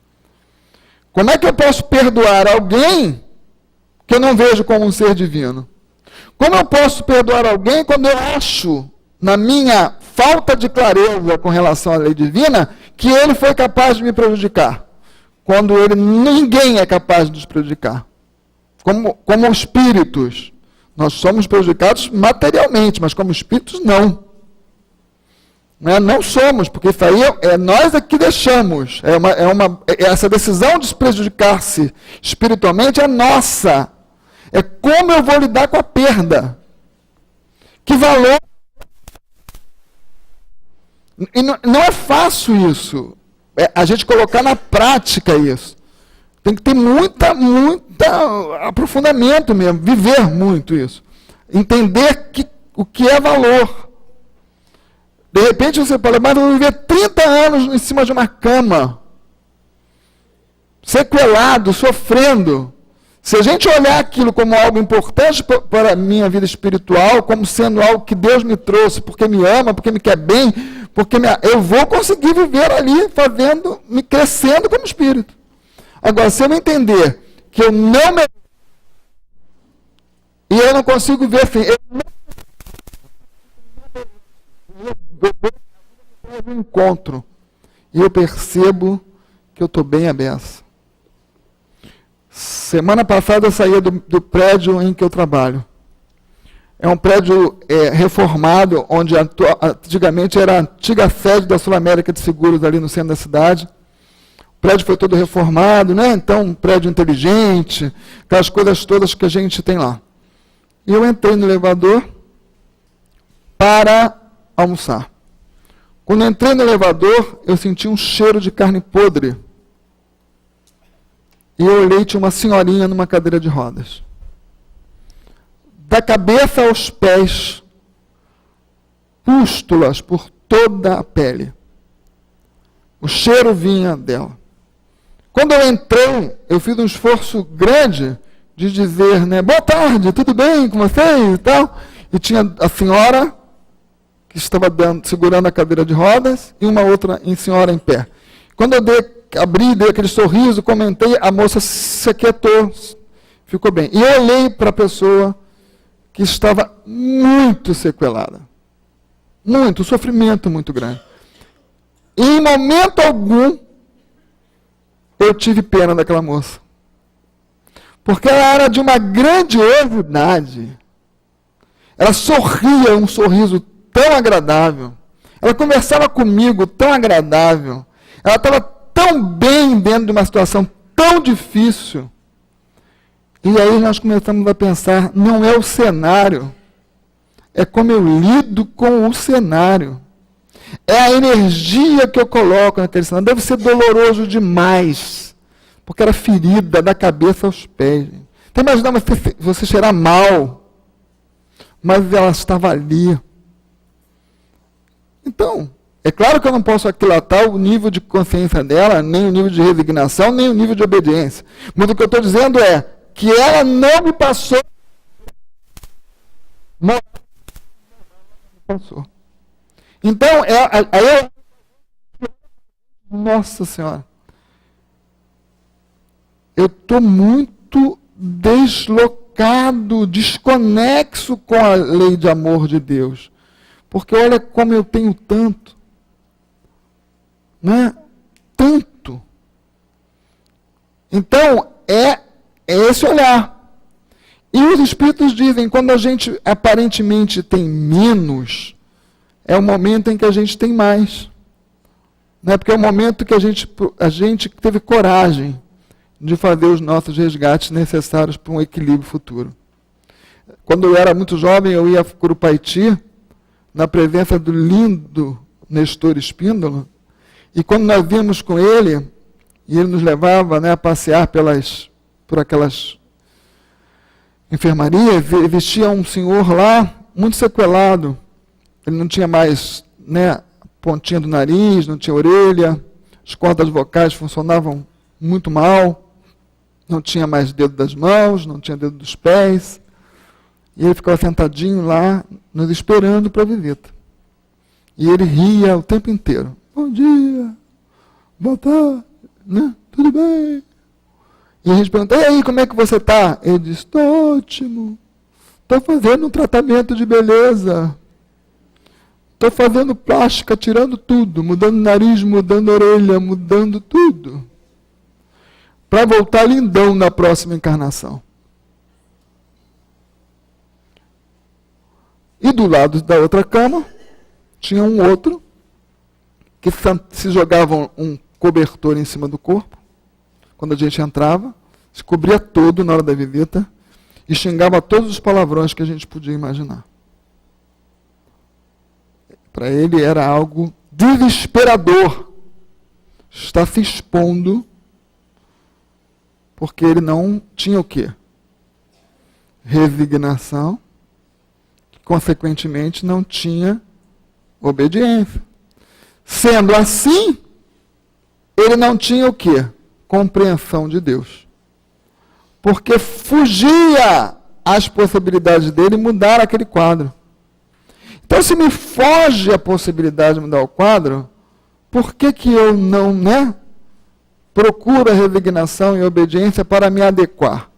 Como é que eu posso perdoar alguém que eu não vejo como um ser divino? Como eu posso perdoar alguém quando eu acho, na minha falta de clareza com relação à lei divina, que ele foi capaz de me prejudicar? Quando ninguém é capaz de nos prejudicar. Como espíritos, nós somos prejudicados materialmente, mas como espíritos não. Não somos, porque isso aí nós é que deixamos. Essa decisão de se prejudicar-se espiritualmente é nossa. É como eu vou lidar com a perda. Que valor. E não é fácil isso. A gente colocar na prática isso. Tem que ter muita aprofundamento mesmo, viver muito isso. Entender o que é valor. De repente você fala, mas eu vou viver 30 anos em cima de uma cama, sequelado, sofrendo. Se a gente olhar aquilo como algo importante para a minha vida espiritual, como sendo algo que Deus me trouxe, porque me ama, porque me quer bem, eu vou conseguir viver ali, me crescendo como espírito. Agora, se eu entender que eu não me... e eu não consigo ver assim, eu encontro e eu percebo que eu estou bem à beça. Semana passada eu saía do prédio em que eu trabalho. É um prédio reformado, onde antigamente era a antiga sede da Sul América de Seguros, ali no centro da cidade. O prédio foi todo reformado, né? Então, um prédio inteligente, aquelas coisas todas que a gente tem lá. E eu entrei no elevador para almoçar. Quando eu entrei no elevador, eu senti um cheiro de carne podre. E eu olhei, tinha uma senhorinha numa cadeira de rodas. Da cabeça aos pés, pústulas por toda a pele. O cheiro vinha dela. Quando eu entrei, eu fiz um esforço grande de dizer, né, boa tarde, tudo bem com vocês e tal. E tinha a senhora que estava segurando a cadeira de rodas e uma outra senhora em pé. Quando eu abri, dei aquele sorriso, comentei, a moça se aquietou, ficou bem. E eu olhei para a pessoa que estava muito sequelada. Muito, sofrimento muito grande. E em momento algum, eu tive pena daquela moça. Porque ela era de uma grandiosidade. Ela sorria um sorriso tão agradável. Ela conversava comigo tão agradável. Ela estava tão bem dentro de uma situação tão difícil. E aí nós começamos a pensar, não é o cenário, é como eu lido com o cenário. É a energia que eu coloco naquele cenário. Deve ser doloroso demais, porque era ferida da cabeça aos pés. Então imagina você cheirar mal, mas ela estava ali. Então, é claro que eu não posso aquilatar o nível de consciência dela, nem o nível de resignação, nem o nível de obediência. Mas o que eu estou dizendo é que ela não me passou. Então, nossa Senhora, eu estou muito deslocado, desconexo com a lei de amor de Deus. Porque olha como eu tenho tanto. Né? Tanto. Então, é esse olhar. E os espíritos dizem, quando a gente aparentemente tem menos, é o momento em que a gente tem mais. Né? Porque é o momento que a gente teve coragem de fazer os nossos resgates necessários para um equilíbrio futuro. Quando eu era muito jovem, eu ia a Curupaiti, na presença do lindo Nestor Espíndola, e quando nós vimos com ele, e ele nos levava, né, a passear por aquelas enfermarias, vestia um senhor lá, muito sequelado. Ele não tinha mais, né, pontinha do nariz, não tinha orelha, as cordas vocais funcionavam muito mal, não tinha mais dedo das mãos, não tinha dedo dos pés, e ele ficava sentadinho lá, nos esperando para a visita. E ele ria o tempo inteiro. Bom dia, boa tarde, né? Tudo bem? E a gente pergunta, e aí, como é que você está? Ele diz, estou ótimo, estou fazendo um tratamento de beleza, estou fazendo plástica, tirando tudo, mudando nariz, mudando orelha, mudando tudo, para voltar lindão na próxima encarnação. E do lado da outra cama, tinha um outro, que se jogava um cobertor em cima do corpo, quando a gente entrava, se cobria todo na hora da visita, e xingava todos os palavrões que a gente podia imaginar. Para ele era algo desesperador, estar se expondo, porque ele não tinha o quê? Resignação, consequentemente não tinha obediência. Sendo assim, ele não tinha o quê? Compreensão de Deus. Porque fugia às possibilidades dele mudar aquele quadro. Então, se me foge a possibilidade de mudar o quadro, por que eu não, né, procuro a resignação e a obediência para me adequar?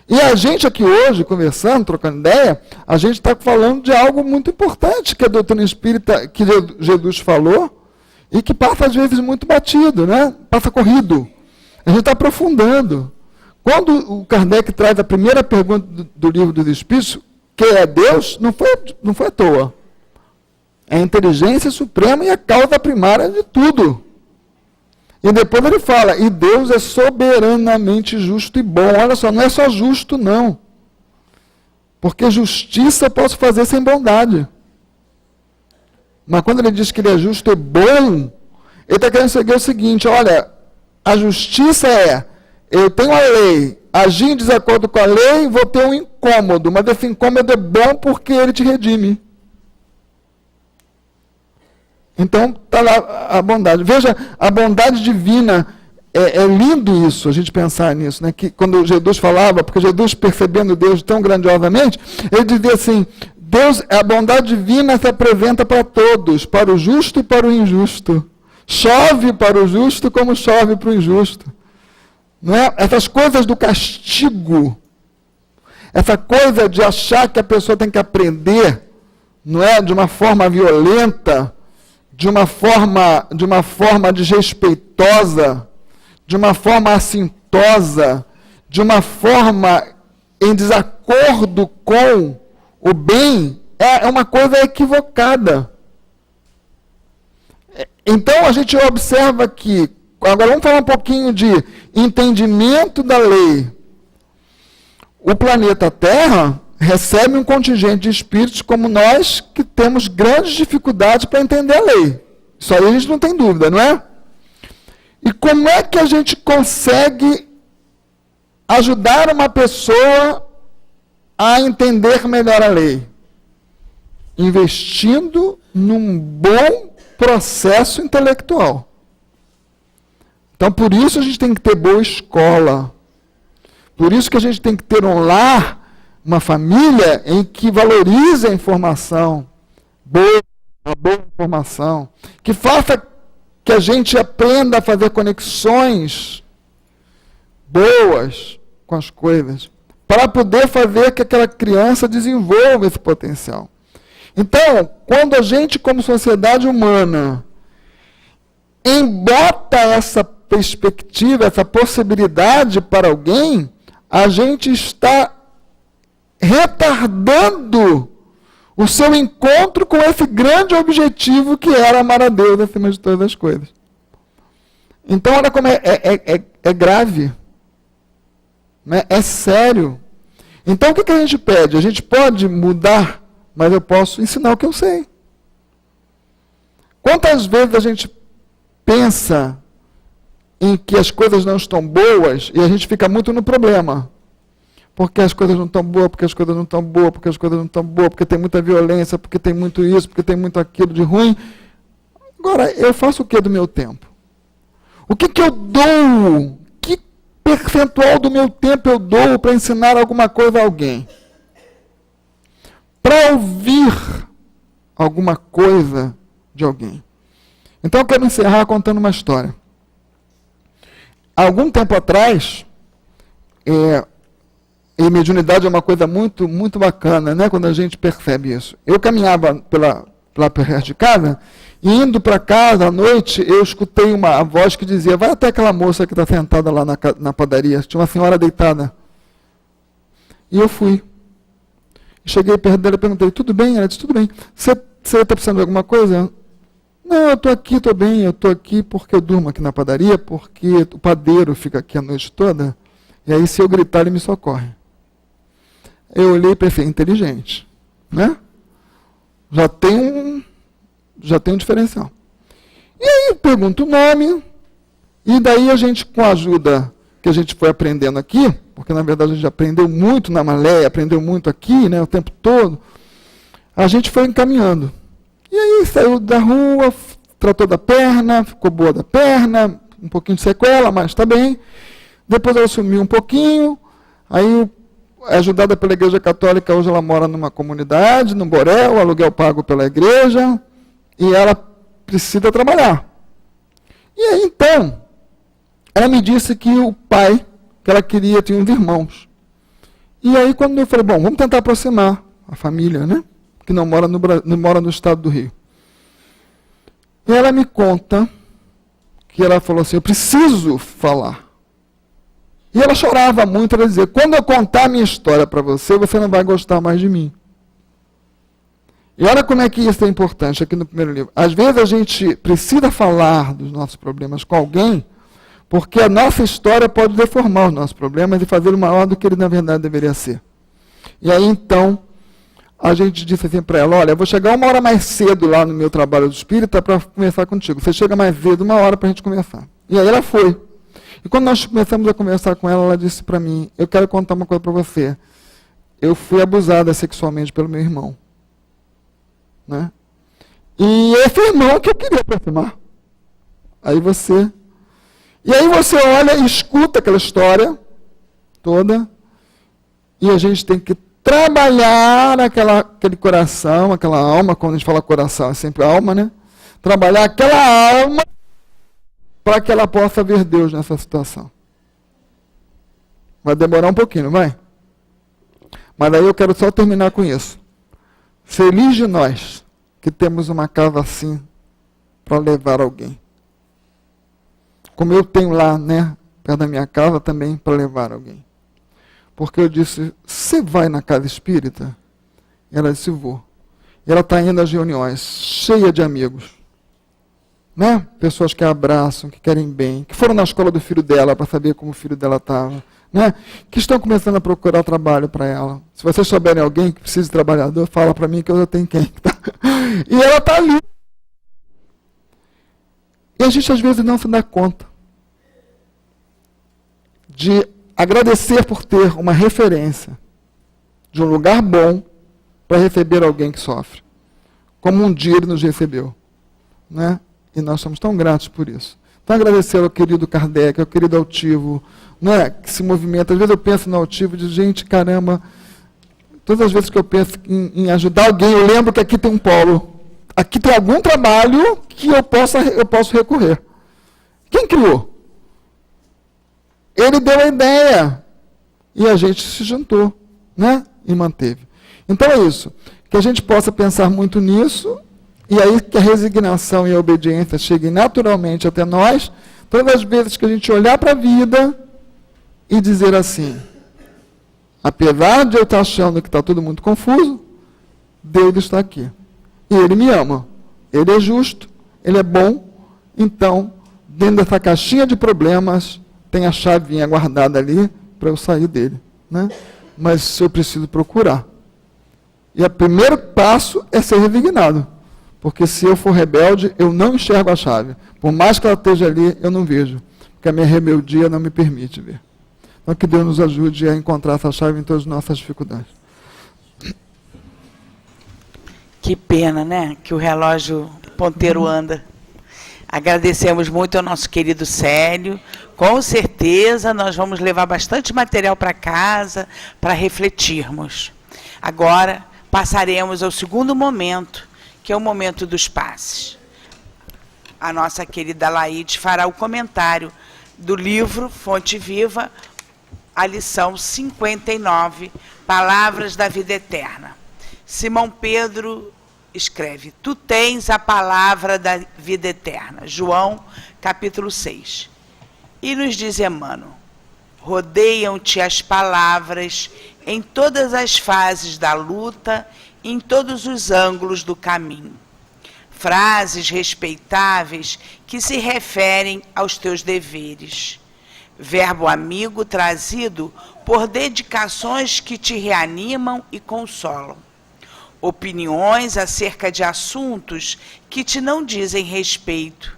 E a gente aqui hoje, conversando, trocando ideia, a gente está falando de algo muito importante que a doutrina espírita, que Jesus falou, e que passa às vezes muito batido, né? Passa corrido. A gente está aprofundando. Quando o Kardec traz a primeira pergunta do Livro dos Espíritos, que é Deus, não foi à toa. É a inteligência suprema e a causa primária de tudo. E depois ele fala, e Deus é soberanamente justo e bom. Olha só, não é só justo, não. Porque justiça eu posso fazer sem bondade. Mas quando ele diz que ele é justo e bom, ele está querendo seguir o seguinte, olha, a justiça é, eu tenho a lei, agir em desacordo com a lei, vou ter um incômodo, mas esse incômodo é bom porque ele te redime. Então, está lá a bondade. Veja, a bondade divina, é lindo isso, a gente pensar nisso, né? Que quando Jesus falava, porque Jesus percebendo Deus tão grandiosamente, ele dizia assim, Deus, a bondade divina se apresenta para todos, para o justo e para o injusto. Chove para o justo como chove para o injusto. Não é? Essas coisas do castigo, essa coisa de achar que a pessoa tem que aprender, não é, de uma forma violenta, de uma forma desrespeitosa, de uma forma assintosa, de uma forma em desacordo com o bem, é uma coisa equivocada. Então a gente observa que, agora vamos falar um pouquinho de entendimento da lei. O planeta Terra recebe um contingente de espíritos como nós, que temos grandes dificuldades para entender a lei. Isso aí a gente não tem dúvida, não é? E como é que a gente consegue ajudar uma pessoa a entender melhor a lei? Investindo num bom processo intelectual. Então, por isso a gente tem que ter boa escola. Por isso que a gente tem que ter um lar, uma família em que valorize a informação, a boa informação, que faça que a gente aprenda a fazer conexões boas com as coisas, para poder fazer que aquela criança desenvolva esse potencial. Então, quando a gente, como sociedade humana, embota essa perspectiva, essa possibilidade para alguém, a gente está retardando o seu encontro com esse grande objetivo que era amar a Deus acima de todas as coisas. Então, olha como é grave. Né? É sério. Então, o que a gente pede? A gente pode mudar, mas eu posso ensinar o que eu sei. Quantas vezes a gente pensa em que as coisas não estão boas, e a gente fica muito no problema. Porque as coisas não estão boas, porque as coisas não estão boas, porque as coisas não estão boas, porque tem muita violência, porque tem muito isso, porque tem muito aquilo de ruim. Agora, eu faço o que do meu tempo? O que eu dou? Que percentual do meu tempo eu dou para ensinar alguma coisa a alguém? Para ouvir alguma coisa de alguém. Então eu quero encerrar contando uma história. Há algum tempo atrás, e mediunidade é uma coisa muito, muito bacana, né? Quando a gente percebe isso. Eu caminhava lá perto de casa, e indo para casa à noite, eu escutei uma voz que dizia: vai até aquela moça que está sentada lá na padaria. Tinha uma senhora deitada. E eu fui. Cheguei perto dela e perguntei: tudo bem? Ela disse: tudo bem. Você está precisando de alguma coisa? Não, eu estou aqui, estou bem. Eu estou aqui porque eu durmo aqui na padaria, porque o padeiro fica aqui a noite toda, e aí se eu gritar ele me socorre. Eu olhei e pensei: inteligente, né? Já tem um diferencial. E aí eu pergunto o nome, e daí a gente, com a ajuda que a gente foi aprendendo aqui, porque na verdade a gente aprendeu muito na Malé, aprendeu muito aqui, né, o tempo todo, a gente foi encaminhando. E aí saiu da rua, tratou da perna, ficou boa da perna, um pouquinho de sequela, mas está bem. Depois ela sumiu um pouquinho, aí ajudada pela Igreja Católica, hoje ela mora numa comunidade, num Borel, aluguel pago pela igreja, e ela precisa trabalhar. E aí então, ela me disse que o pai que ela queria tinha uns irmãos. E aí quando eu falei: bom, vamos tentar aproximar a família, né? Que não mora no estado do Rio. E ela me conta que ela falou assim: eu preciso falar. E ela chorava muito, ela dizia: quando eu contar a minha história para você, você não vai gostar mais de mim. E olha como é que isso é importante aqui no primeiro livro. Às vezes a gente precisa falar dos nossos problemas com alguém, porque a nossa história pode deformar os nossos problemas e fazê-lo maior do que ele na verdade deveria ser. E aí então, a gente disse assim para ela: olha, eu vou chegar 1 hora mais cedo lá no meu trabalho do espírita para conversar contigo. Você chega mais cedo, 1 hora para a gente conversar. E aí ela foi. E quando nós começamos a conversar com ela, ela disse para mim: eu quero contar uma coisa para você. Eu fui abusada sexualmente pelo meu irmão. Né? E esse irmão que eu queria aproximar. E aí você olha e escuta aquela história toda, e a gente tem que trabalhar aquele coração, aquela alma. Quando a gente fala coração, é sempre alma, né? Trabalhar aquela alma para que ela possa ver Deus nessa situação. Vai demorar um pouquinho, não vai? Mas aí eu quero só terminar com isso. Feliz de nós que temos uma casa assim para levar alguém. Como eu tenho lá, né, perto da minha casa também para levar alguém. Porque eu disse: você vai na casa espírita? E ela disse: vou. E ela está indo às reuniões, cheia de amigos. Né? Pessoas que a abraçam, que querem bem, que foram na escola do filho dela para saber como o filho dela estava. Né? Que estão começando a procurar trabalho para ela. Se vocês souberem alguém que precisa de trabalhador, fala para mim que eu já tenho quem. Tá? E ela está ali. E a gente às vezes não se dá conta de agradecer por ter uma referência de um lugar bom para receber alguém que sofre. Como um dia ele nos recebeu. Né? E nós somos tão gratos por isso. Então agradecer ao querido Kardec, ao querido Altivo, né, que se movimenta. Às vezes eu penso no Altivo e digo: gente, caramba, todas as vezes que eu penso em ajudar alguém, eu lembro que aqui tem um polo. Aqui tem algum trabalho que eu posso recorrer. Quem criou? Ele deu a ideia. E a gente se juntou, né, e manteve. Então é isso. Que a gente possa pensar muito nisso. E aí que a resignação e a obediência cheguem naturalmente até nós, todas as vezes que a gente olhar para a vida e dizer assim: apesar de eu estar achando que está todo mundo confuso, Deus está aqui. E Ele me ama. Ele é justo, Ele é bom. Então, dentro dessa caixinha de problemas, tem a chavinha guardada ali para eu sair dele. Né? Mas eu preciso procurar. E o primeiro passo é ser resignado. Porque se eu for rebelde, eu não enxergo a chave. Por mais que ela esteja ali, eu não vejo. que a minha rebeldia não me permite ver. Então, que Deus nos ajude a encontrar essa chave em todas as nossas dificuldades. Que pena, né? Que o relógio ponteiro anda. Agradecemos muito ao nosso querido Célio. Com certeza nós vamos levar bastante material para casa para refletirmos. Agora passaremos ao segundo momento, que é o momento dos passes. A nossa querida Laide fará o comentário do livro Fonte Viva, a lição 59, Palavras da Vida Eterna. Simão Pedro escreve: Tu tens a palavra da vida eterna. João, capítulo 6. E nos diz Emmanuel: rodeiam-te as palavras em todas as fases da luta, em todos os ângulos do caminho. Frases respeitáveis que se referem aos teus deveres. Verbo amigo trazido por dedicações que te reanimam e consolam. Opiniões acerca de assuntos que te não dizem respeito.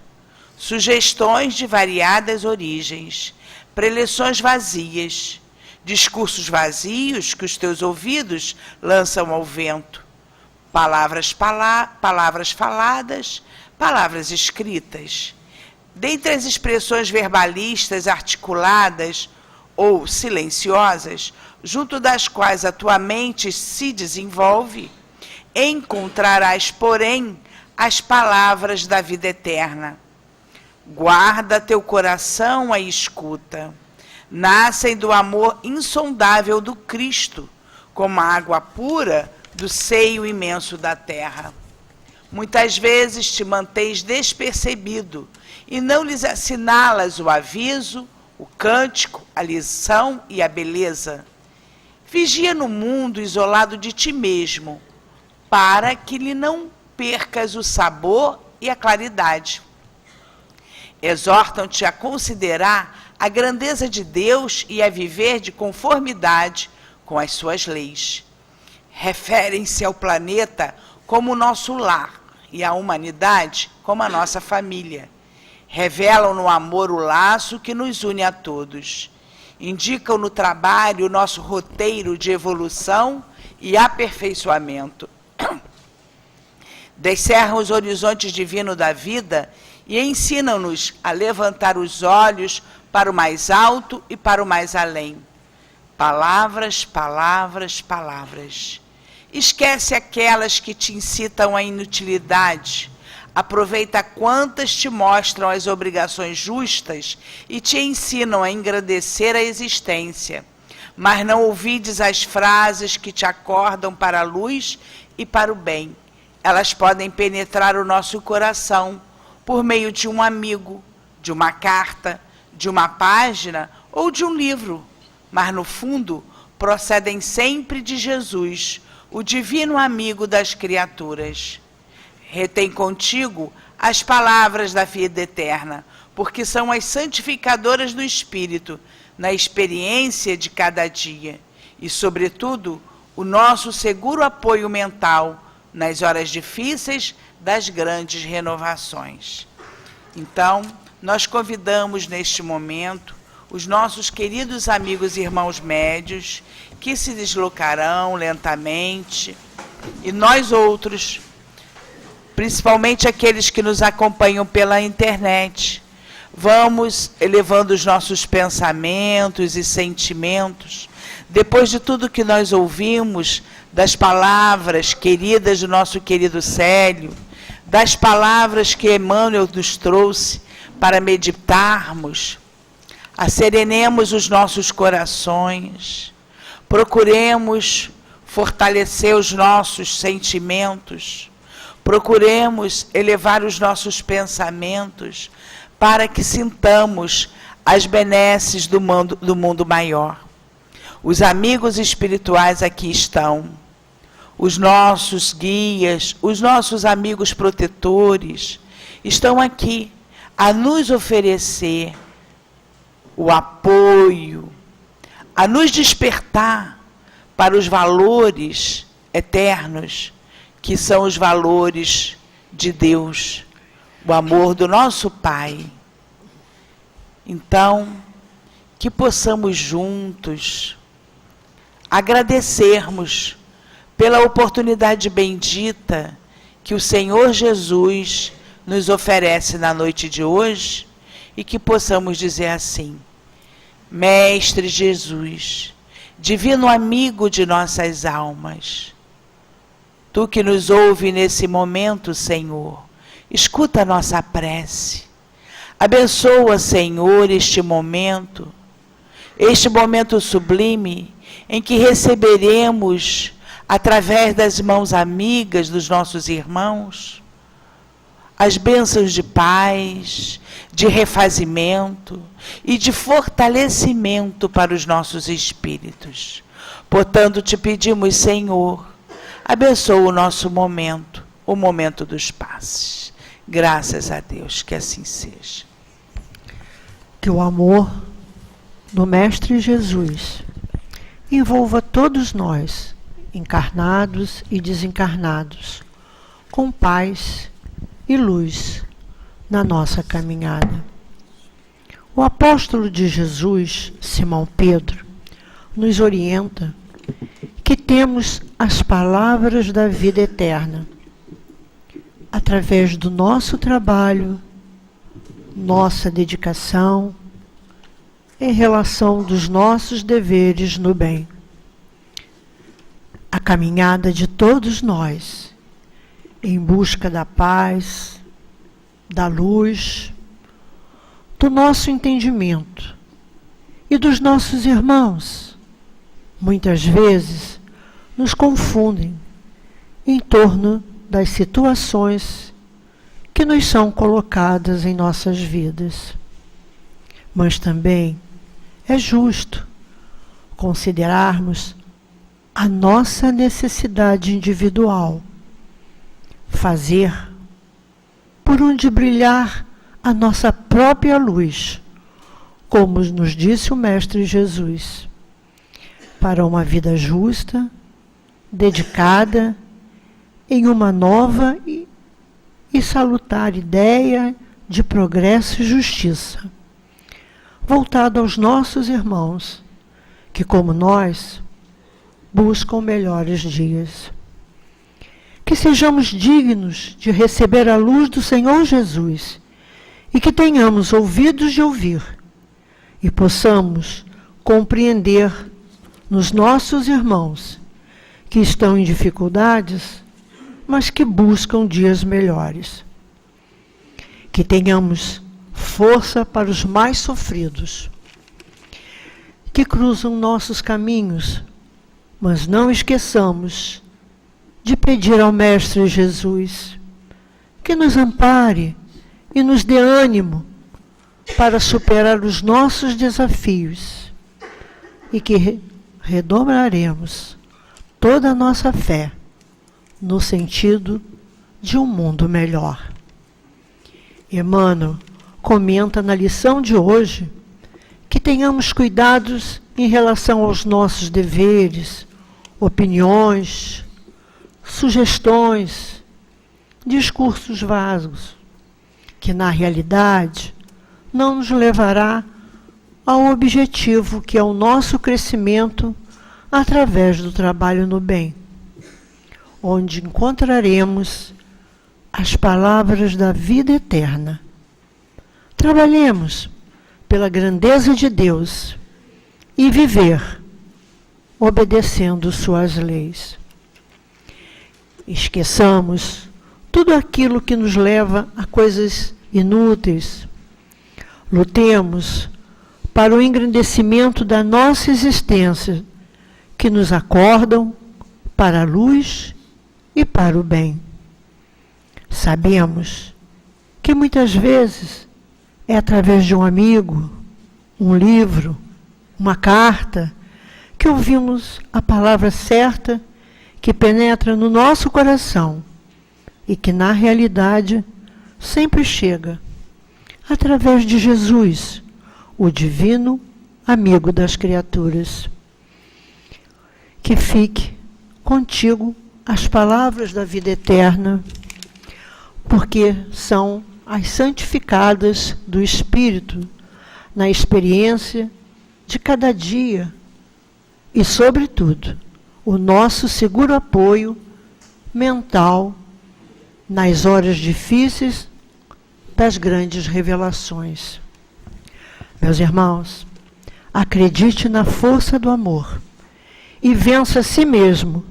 Sugestões de variadas origens. Preleções vazias. Discursos vazios que os teus ouvidos lançam ao vento. Palavras faladas, palavras escritas. Dentre as expressões verbalistas articuladas ou silenciosas, junto das quais a tua mente se desenvolve, encontrarás, porém, as palavras da vida eterna. Guarda teu coração à escuta. Nascem do amor insondável do Cristo, como a água pura do seio imenso da terra. Muitas vezes te mantens despercebido e não lhes assinalas o aviso, o cântico, a lição e a beleza. Vigia no mundo isolado de ti mesmo, para que lhe não percas o sabor e a claridade. Exortam-te a considerar a grandeza de Deus e a viver de conformidade com as suas leis. Referem-se ao planeta como nosso lar e à humanidade como a nossa família. Revelam no amor o laço que nos une a todos. Indicam no trabalho o nosso roteiro de evolução e aperfeiçoamento. Descerram os horizontes divinos da vida e ensinam-nos a levantar os olhos para o mais alto e para o mais além. Palavras, palavras, palavras. Esquece aquelas que te incitam à inutilidade. Aproveita quantas te mostram as obrigações justas e te ensinam a engrandecer a existência. Mas não ouvides as frases que te acordam para a luz e para o bem. Elas podem penetrar o nosso coração por meio de um amigo, de uma carta, de uma página ou de um livro. Mas, no fundo, procedem sempre de Jesus, o divino amigo das criaturas. Retém contigo as palavras da vida eterna, porque são as santificadoras do Espírito, na experiência de cada dia. E, sobretudo, o nosso seguro apoio mental nas horas difíceis das grandes renovações. Então, nós convidamos neste momento os nossos queridos amigos e irmãos médios, que se deslocarão lentamente, e nós outros, principalmente aqueles que nos acompanham pela internet, vamos elevando os nossos pensamentos e sentimentos, depois de tudo que nós ouvimos, das palavras queridas do nosso querido Célio, das palavras que Emmanuel nos trouxe para meditarmos. Asserenemos os nossos corações, procuremos fortalecer os nossos sentimentos, procuremos elevar os nossos pensamentos para que sintamos as benesses do mundo maior. Os amigos espirituais aqui estão, os nossos guias, os nossos amigos protetores estão aqui a nos oferecer o apoio, a nos despertar para os valores eternos, que são os valores de Deus, o amor do nosso Pai. Então, que possamos juntos agradecermos pela oportunidade bendita que o Senhor Jesus nos oferece na noite de hoje e que possamos dizer assim: Mestre Jesus, divino amigo de nossas almas, Tu que nos ouve nesse momento, Senhor, escuta a nossa prece. Abençoa, Senhor, este momento sublime em que receberemos, através das mãos amigas dos nossos irmãos, as bênçãos de paz, de refazimento e de fortalecimento para os nossos espíritos. Portanto, te pedimos, Senhor, abençoa o nosso momento, o momento dos passes. Graças a Deus, que assim seja. Que o amor do Mestre Jesus envolva todos nós, encarnados e desencarnados, com paz e luz na nossa caminhada. O apóstolo de Jesus, Simão Pedro, nos orienta que temos as palavras da vida eterna através do nosso trabalho, nossa dedicação, em relação dos nossos deveres no bem. A caminhada de todos nós em busca da paz, da luz, do nosso entendimento e dos nossos irmãos, muitas vezes nos confundem em torno das situações que nos são colocadas em nossas vidas. Mas também é justo considerarmos a nossa necessidade individual, fazer por onde brilhar a nossa própria luz, como nos disse o Mestre Jesus, para uma vida justa, dedicada em uma nova e salutar ideia de progresso e justiça, voltado aos nossos irmãos, que, como nós, buscam melhores dias. Que sejamos dignos de receber a luz do Senhor Jesus e que tenhamos ouvidos de ouvir e possamos compreender nos nossos irmãos que estão em dificuldades, mas que buscam dias melhores. Que tenhamos força para os mais sofridos, que cruzam nossos caminhos, mas não esqueçamos de pedir ao Mestre Jesus que nos ampare e nos dê ânimo para superar os nossos desafios e que redobraremos toda a nossa fé no sentido de um mundo melhor. Emmanuel comenta na lição de hoje que tenhamos cuidados em relação aos nossos deveres, opiniões, sugestões, discursos vagos, que na realidade não nos levará ao objetivo que é o nosso crescimento através do trabalho no bem, onde encontraremos as palavras da vida eterna. Trabalhemos pela grandeza de Deus e viver obedecendo suas leis. Esqueçamos tudo aquilo que nos leva a coisas inúteis. Lutemos para o engrandecimento da nossa existência, que nos acordam para a luz e para o bem. Sabemos que muitas vezes é através de um amigo, um livro, uma carta, que ouvimos a palavra certa que penetra no nosso coração e que, na realidade, sempre chega através de Jesus, o divino amigo das criaturas. Que fique contigo as palavras da vida eterna, porque são as santificadas do Espírito, na experiência de cada dia e, sobretudo, o nosso seguro apoio mental nas horas difíceis das grandes revelações. Meus irmãos, acredite na força do amor e vença a si mesmo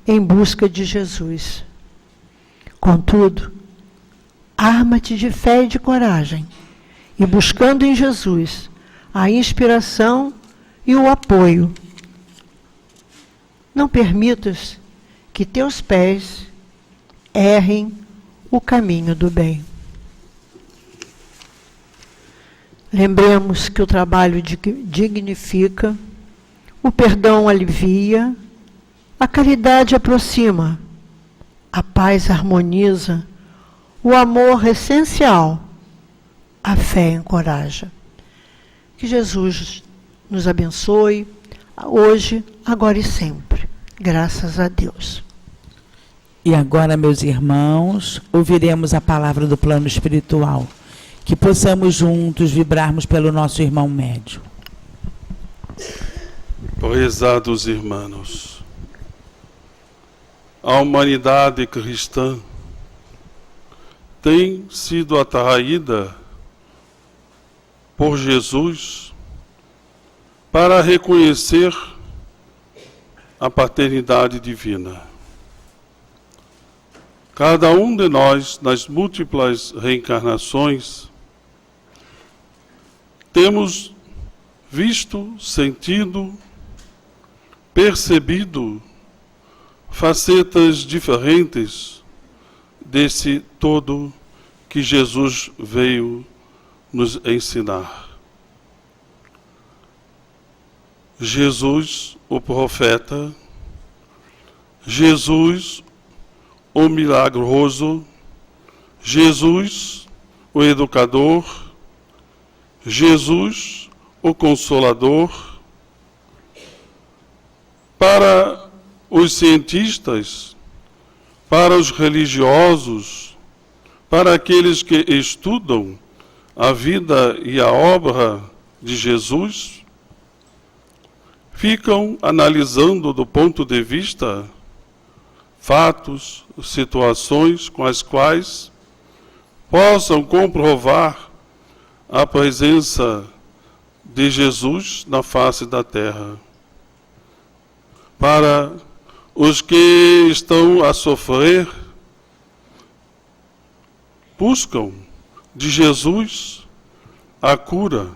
em busca de Jesus. Contudo, arma-te de fé e de coragem, e buscando em Jesus a inspiração e o apoio, não permitas que teus pés errem o caminho do bem. Lembremos que o trabalho dignifica, o perdão alivia, a caridade aproxima, a paz harmoniza, o amor essencial, a fé encoraja. Que Jesus nos abençoe, hoje, agora e sempre. Graças a Deus. E agora, meus irmãos, ouviremos a palavra do plano espiritual. Que possamos juntos vibrarmos pelo nosso irmão médio. Prezados irmãos, a humanidade cristã tem sido atraída por Jesus para reconhecer a paternidade divina. Cada um de nós, nas múltiplas reencarnações, temos visto, sentido, percebido facetas diferentes desse todo que Jesus veio nos ensinar. Jesus, o profeta, Jesus, o milagroso, Jesus, o educador, Jesus, o consolador. Para os cientistas, para os religiosos, para aqueles que estudam a vida e a obra de Jesus, ficam analisando do ponto de vista fatos, situações com as quais possam comprovar a presença de Jesus na face da terra. Para os que estão a sofrer, buscam de Jesus a cura,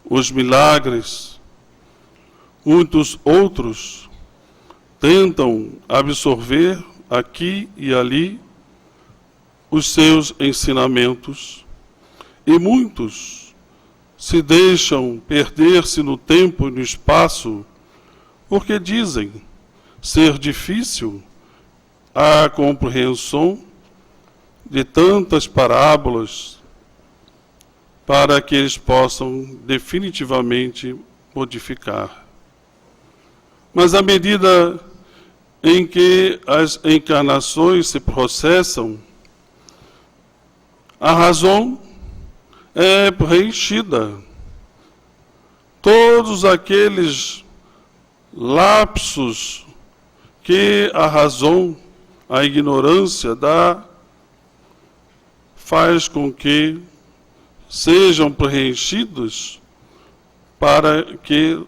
os milagres. Muitos outros tentam absorver aqui e ali os seus ensinamentos, e muitos se deixam perder-se no tempo e no espaço, porque dizem ser difícil a compreensão de tantas parábolas para que eles possam definitivamente modificar. Mas à medida em que as encarnações se processam, a razão é preenchida. Todos aqueles lapsos que a razão, a ignorância dá, faz com que sejam preenchidos para que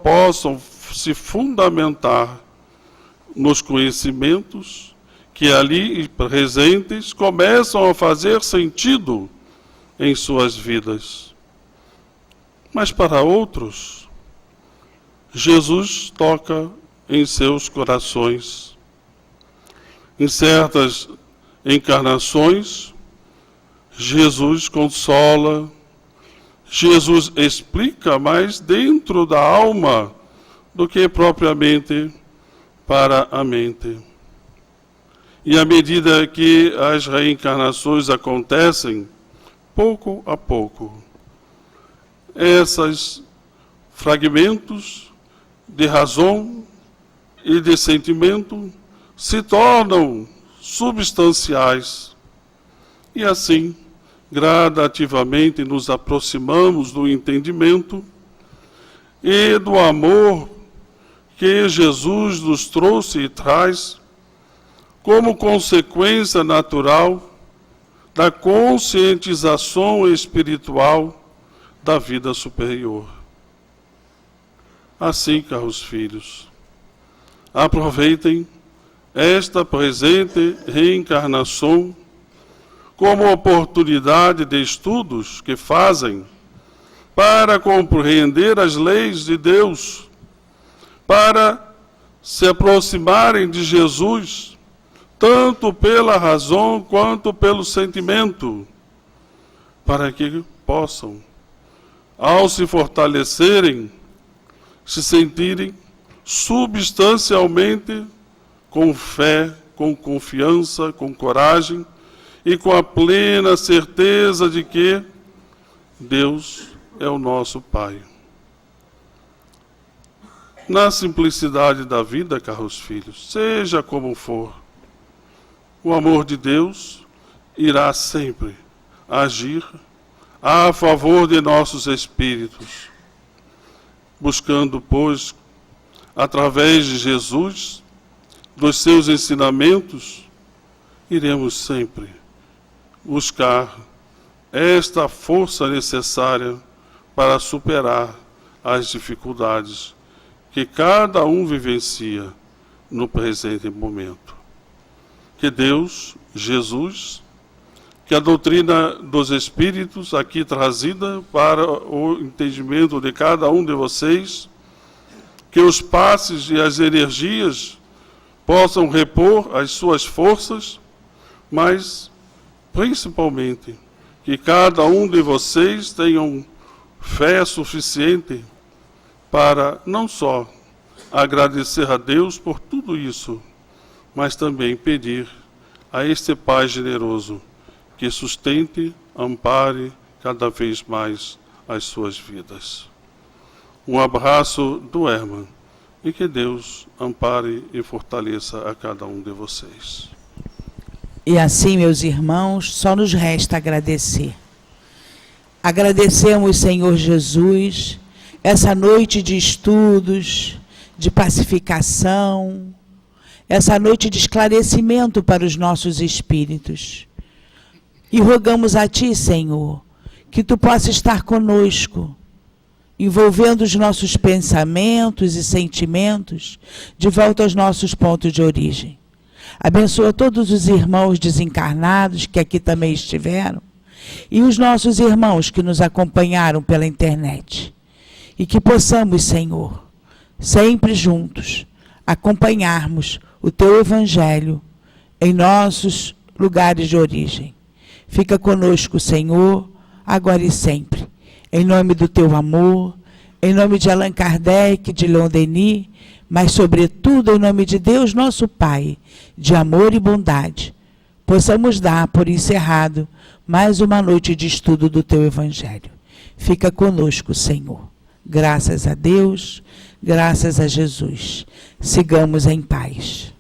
possam se fundamentar nos conhecimentos que ali presentes começam a fazer sentido em suas vidas. Mas para outros, Jesus toca em seus corações. Em certas encarnações, Jesus consola, Jesus explica mais dentro da alma do que propriamente para a mente. E à medida que as reencarnações acontecem, pouco a pouco, esses fragmentos de razão e de sentimento se tornam substanciais. E assim, gradativamente nos aproximamos do entendimento e do amor que Jesus nos trouxe e traz como consequência natural da conscientização espiritual da vida superior. Assim, caros filhos, aproveitem esta presente reencarnação como oportunidade de estudos que fazem para compreender as leis de Deus, para se aproximarem de Jesus, tanto pela razão quanto pelo sentimento, para que possam, ao se fortalecerem, se sentirem substancialmente com fé, com confiança, com coragem e com a plena certeza de que Deus é o nosso Pai. Na simplicidade da vida, caros filhos, seja como for, o amor de Deus irá sempre agir a favor de nossos espíritos, buscando, pois, através de Jesus, dos seus ensinamentos, iremos sempre buscar esta força necessária para superar as dificuldades que cada um vivencia no presente momento. Que Deus, Jesus, que a doutrina dos Espíritos aqui trazida para o entendimento de cada um de vocês, que os passes e as energias possam repor as suas forças, mas, principalmente, que cada um de vocês tenham fé suficiente para não só agradecer a Deus por tudo isso, mas também pedir a este Pai generoso que sustente, ampare cada vez mais as suas vidas. Um abraço do Herman e que Deus ampare e fortaleça a cada um de vocês. E assim, meus irmãos, só nos resta agradecer. Agradecemos, Senhor Jesus, essa noite de estudos, de pacificação, essa noite de esclarecimento para os nossos espíritos. E rogamos a Ti, Senhor, que Tu possa estar conosco, envolvendo os nossos pensamentos e sentimentos de volta aos nossos pontos de origem. Abençoa todos os irmãos desencarnados que aqui também estiveram e os nossos irmãos que nos acompanharam pela internet. E que possamos, Senhor, sempre juntos, acompanharmos o Teu Evangelho em nossos lugares de origem. Fica conosco, Senhor, agora e sempre. Em nome do Teu amor, em nome de Allan Kardec, de Leon Denis, mas, sobretudo, em nome de Deus, nosso Pai, de amor e bondade, possamos dar por encerrado mais uma noite de estudo do Teu Evangelho. Fica conosco, Senhor. Graças a Deus, graças a Jesus. Sigamos em paz.